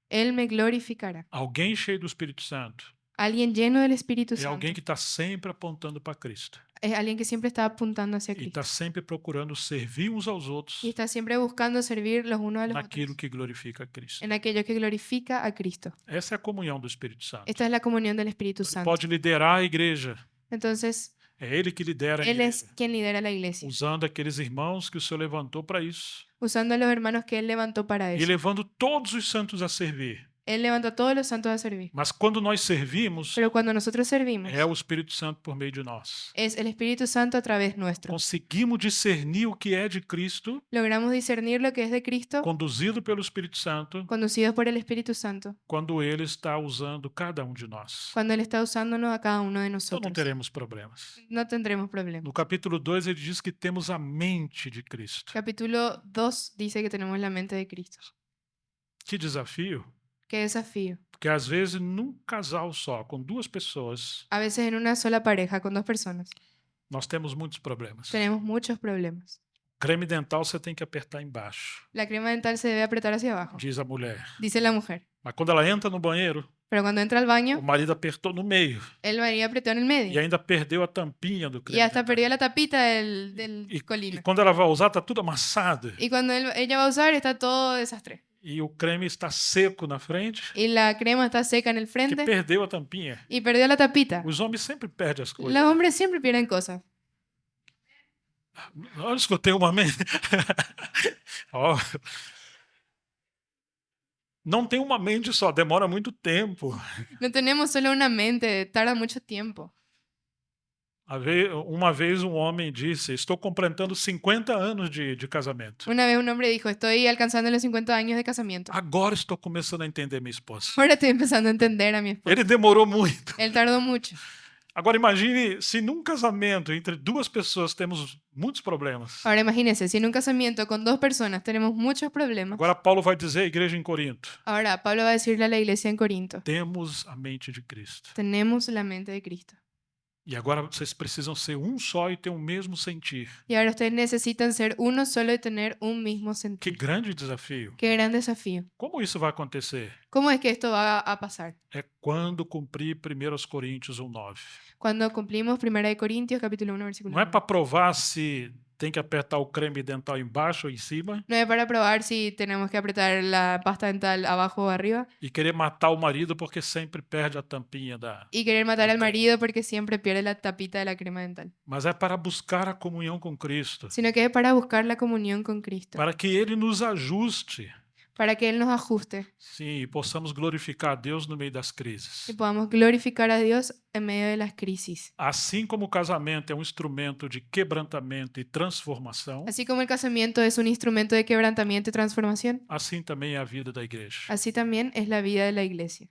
Él me glorificará. Alguém cheio do Espírito Santo Alguien lleno del Espíritu é Santo alguém que está sempre apontando para Cristo. es alguien que siempre está apuntando hacia E Cristo está sempre procurando servir uns aos outros y está siempre buscando servir los unos a los naquilo otros que glorifica a Cristo. en aquello que glorifica a Cristo. Essa é a comunhão do Espírito Santo. Esta es la comunión del Espíritu Ele Santo. pode liderar a igreja. Entonces, É ele que lidera a Él es igreja, quien lidera la iglesia, usando aqueles irmãos que o Senhor levantou para isso. usando a los hermanos que Él levantó para E eso levando todos os santos a servir. Él levanta a todos los santos a servir. Mas quando nós servimos, Pero cuando nosotros servimos, é o Espírito Santo por meio de nós. es el Espíritu Santo a través nuestro. Conseguimos discernir o que é de Cristo, Logramos discernir lo que es de Cristo, conduzido pelo Espírito Santo, conducidos por el Espíritu Santo, quando Ele está usando cada um de nós. cuando Él está usándonos a cada uno de Então não nosotros. teremos problemas. No tendremos problemas. No capítulo 2, ele diz que temos a mente de Cristo. Capítulo 2 dice que tenemos la mente de Cristo. Que desafio! Qué desafío. Porque às vezes num casal só, com duas pessoas, A veces en una sola pareja con dos personas nós temos muitos problemas. tenemos muchos problemas. Creme dental você tem que apertar embaixo, La crema dental se debe apretar hacia abajo, diz a mulher. dice la mujer. Mas quando ela entra no banheiro, Pero cuando entra al o baño, marido apertou no meio el marido apretó en el e medio ainda perdeu a tampinha do y creme hasta dental. perdió la tapita del E colino. quando ela vai usar, tá tudo amassado. Y cuando ella va a usar, está todo desastre. E o creme está seco na frente, Y la crema está seca en el que frente perdeu a tampinha. y perdió la tapita. Os homens sempre perdem as coisas. Los hombres siempre pierden cosas. Eu escutei uma mente. Ó. Não tem uma mente só, demora muito tempo. No tenemos solo una mente, tarda mucho tiempo. Uma vez um homem disse: estou completando 50 anos de casamento. Una vez un hombre dijo, estoy alcanzando los 50 años de casamiento. Agora estou começando a entender minha esposa. Ahora estoy empezando a entender a mi esposo. Ele demorou muito. Él tardó mucho. Agora imagine se num casamento entre duas pessoas temos muitos problemas. Ahora imagínense, si en un casamiento con dos personas tenemos muchos problemas. Agora Paulo vai dizer à igreja em Corinto: Ahora Pablo va a decirle a la iglesia en Corinto, temos a mente de Cristo. tenemos la mente de Cristo. E agora vocês precisam ser um só e ter o mesmo sentir. Y ahora ustedes necesitan ser uno solo y tener un mismo Que sentir. grande desafio. Qué gran desafío. Como isso vai acontecer? ¿Cómo es que esto va a pasar? É quando cumprir 1 Coríntios 1:9. Cuando cumplimos 1 Corintios capítulo 1 versículo Não é 1. para provar se tem que apertar o creme dental embaixo ou em cima No es para probar si tenemos que apretar la pasta dental abajo o arriba e querer matar o marido porque sempre perde a tampinha da. y querer matar al marido porque siempre pierde la tapita de la crema dental, Mas é para buscar a comunhão com Cristo, sino que es para buscar la comunión con Cristo, para que Ele nos ajuste, para que Él nos ajuste sim, e possamos glorificar a Deus no meio das crises. y podamos glorificar a Dios en medio de las crisis. Assim como o casamento é um instrumento de quebrantamento e transformação, Así como el casamiento es un instrumento de quebrantamiento y transformación, assim também é a vida da igreja. así también es la vida de la iglesia.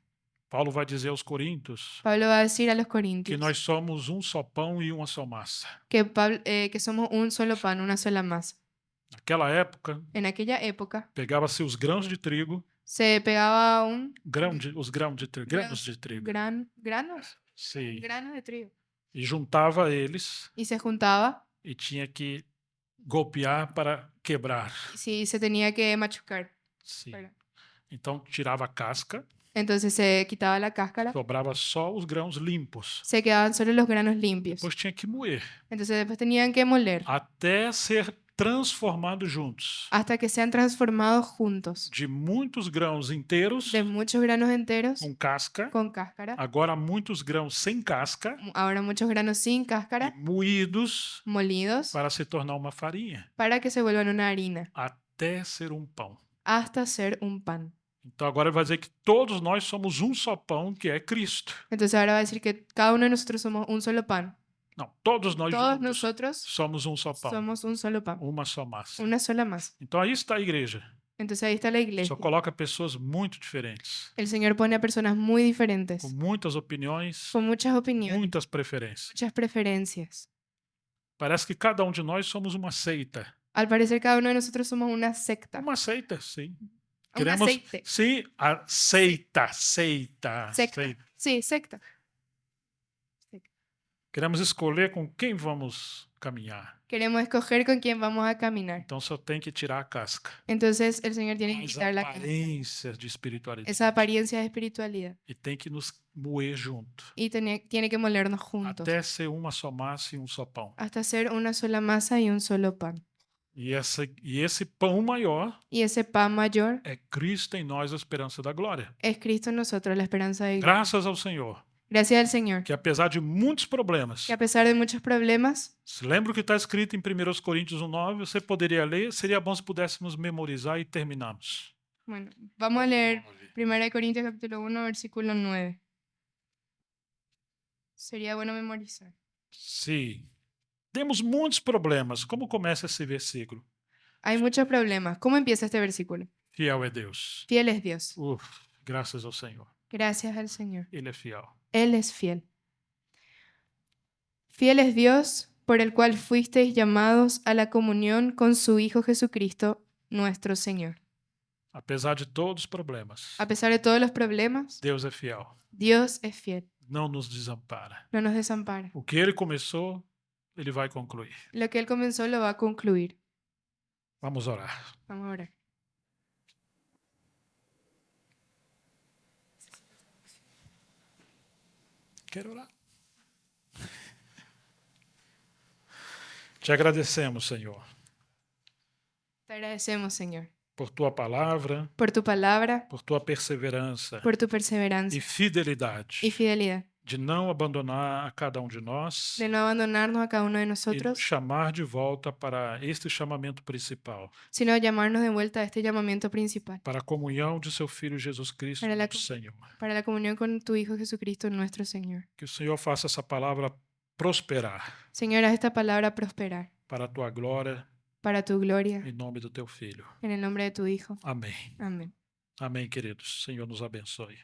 Paulo vai dizer aos Coríntios Pablo va a decir a los que corintios nós somos um só pão e uma só massa. que somos un solo pan, una sola masa. Naquela época, En aquella época pegava-se os grãos de trigo, se pegaba os grãos de trigo, granos de trigo, granos sim, de trigo e juntava eles y se juntaba e tinha que golpear para quebrar. y se tenía que machucar. Sim. Perdón. Então tirava a casca, Entonces se quitaba la cáscara, sobrava só os grãos limpos. se quedaban solo los granos limpios. Depois tinha que moer Entonces después tenían que moler até ser transformado juntos. hasta que sean transformados juntos. De muitos grãos inteiros De muchos granos enteros com casca, con cáscara, agora muitos grãos sem casca ahora muchos granos sin e cáscara, moídos molidos para se tornar uma farinha, para que se vuelvan una harina, até ser um pão. hasta ser un pan. Então agora ele vai dizer que todos nós somos um só pão, que é Cristo. Entonces ahora va a decir que cada uno de nosotros somos un solo pan. Não, todos nós Todos juntos nosotros somos um só pão, somos un solo pan, uma só massa. una sola masa. Então aí está a igreja. Entonces ahí está la iglesia. Só coloca pessoas muito diferentes, El Señor pone a personas muy diferentes, com muitas opiniões, con muchas opiniones, muitas preferências. muchas preferencias. Parece que cada um de nós somos uma seita. Al parecer cada uno de nosotros somos una secta. Uma seita, sim. Un Queremos, aceite. sim, a seita. Secta. Sí, secta. Queremos escolher com quem vamos caminhar. Queremos escoger con quién vamos a caminar. Então só tem que tirar a casca. Entonces el Señor tiene que As quitar la cáscara, aparências de espiritualidade. esa apariencia de espiritualidad E tem que nos moer junto. y tiene que molernos juntos Até ser uma só massa e um só pão. hasta ser una sola masa y un solo pan. E esse pão maior Y ese pan mayor é Cristo em nós, a esperança da glória. es Cristo en nosotros, la esperanza de Dios. Graças ao Senhor, Gracias al Señor, que apesar de muitos problemas, que a pesar de muchos problemas, se lembra o que está escrito em 1 Coríntios 1:9, você poderia ler, seria bom se pudéssemos memorizar e terminarmos. bueno, vamos a leer 1 Corintios capítulo 1, versículo 9. Sería bueno memorizar. Sim. Temos muitos problemas. Como começa esse versículo? Hay muchos problemas. ¿Cómo empieza este versículo? Fiel é Deus. Fiel es Dios. Graças ao Senhor. Gracias al Señor. Ele é fiel. Él es fiel. Fiel es Dios, por el cual fuisteis llamados a la comunión con su Hijo Jesucristo, nuestro Señor. Apesar de todos os problemas, A pesar de todos los problemas, Deus é fiel. Dios es fiel. Não nos desampara. No nos desampara. O que ele começou, ele vai concluir. Lo que Él comenzó lo va a concluir. Vamos orar. Vamos a orar. Quero orar. Te agradecemos, Senhor, Te agradecemos, Señor, por tua palavra, por tu palabra, por tua perseverança por tu e perseverancia fidelidade y fidelidad, de não abandonar a cada um de nós de no abandonarnos a cada uno de e nosotros, chamar de volta para este chamamento principal, sino llamarnos de vuelta a este llamamiento principal, para a comunhão de seu Filho Jesus Cristo, Para la nosso Senhor. para la comunión con tu Hijo Jesucristo, nuestro Señor. Que o Senhor faça essa palavra prosperar Señor, haz esta palabra prosperar para a tua glória, para tu gloria, em nome do teu Filho. en el nombre de tu Hijo. Amém. Amén. Amém, queridos. Senhor nos abençoe.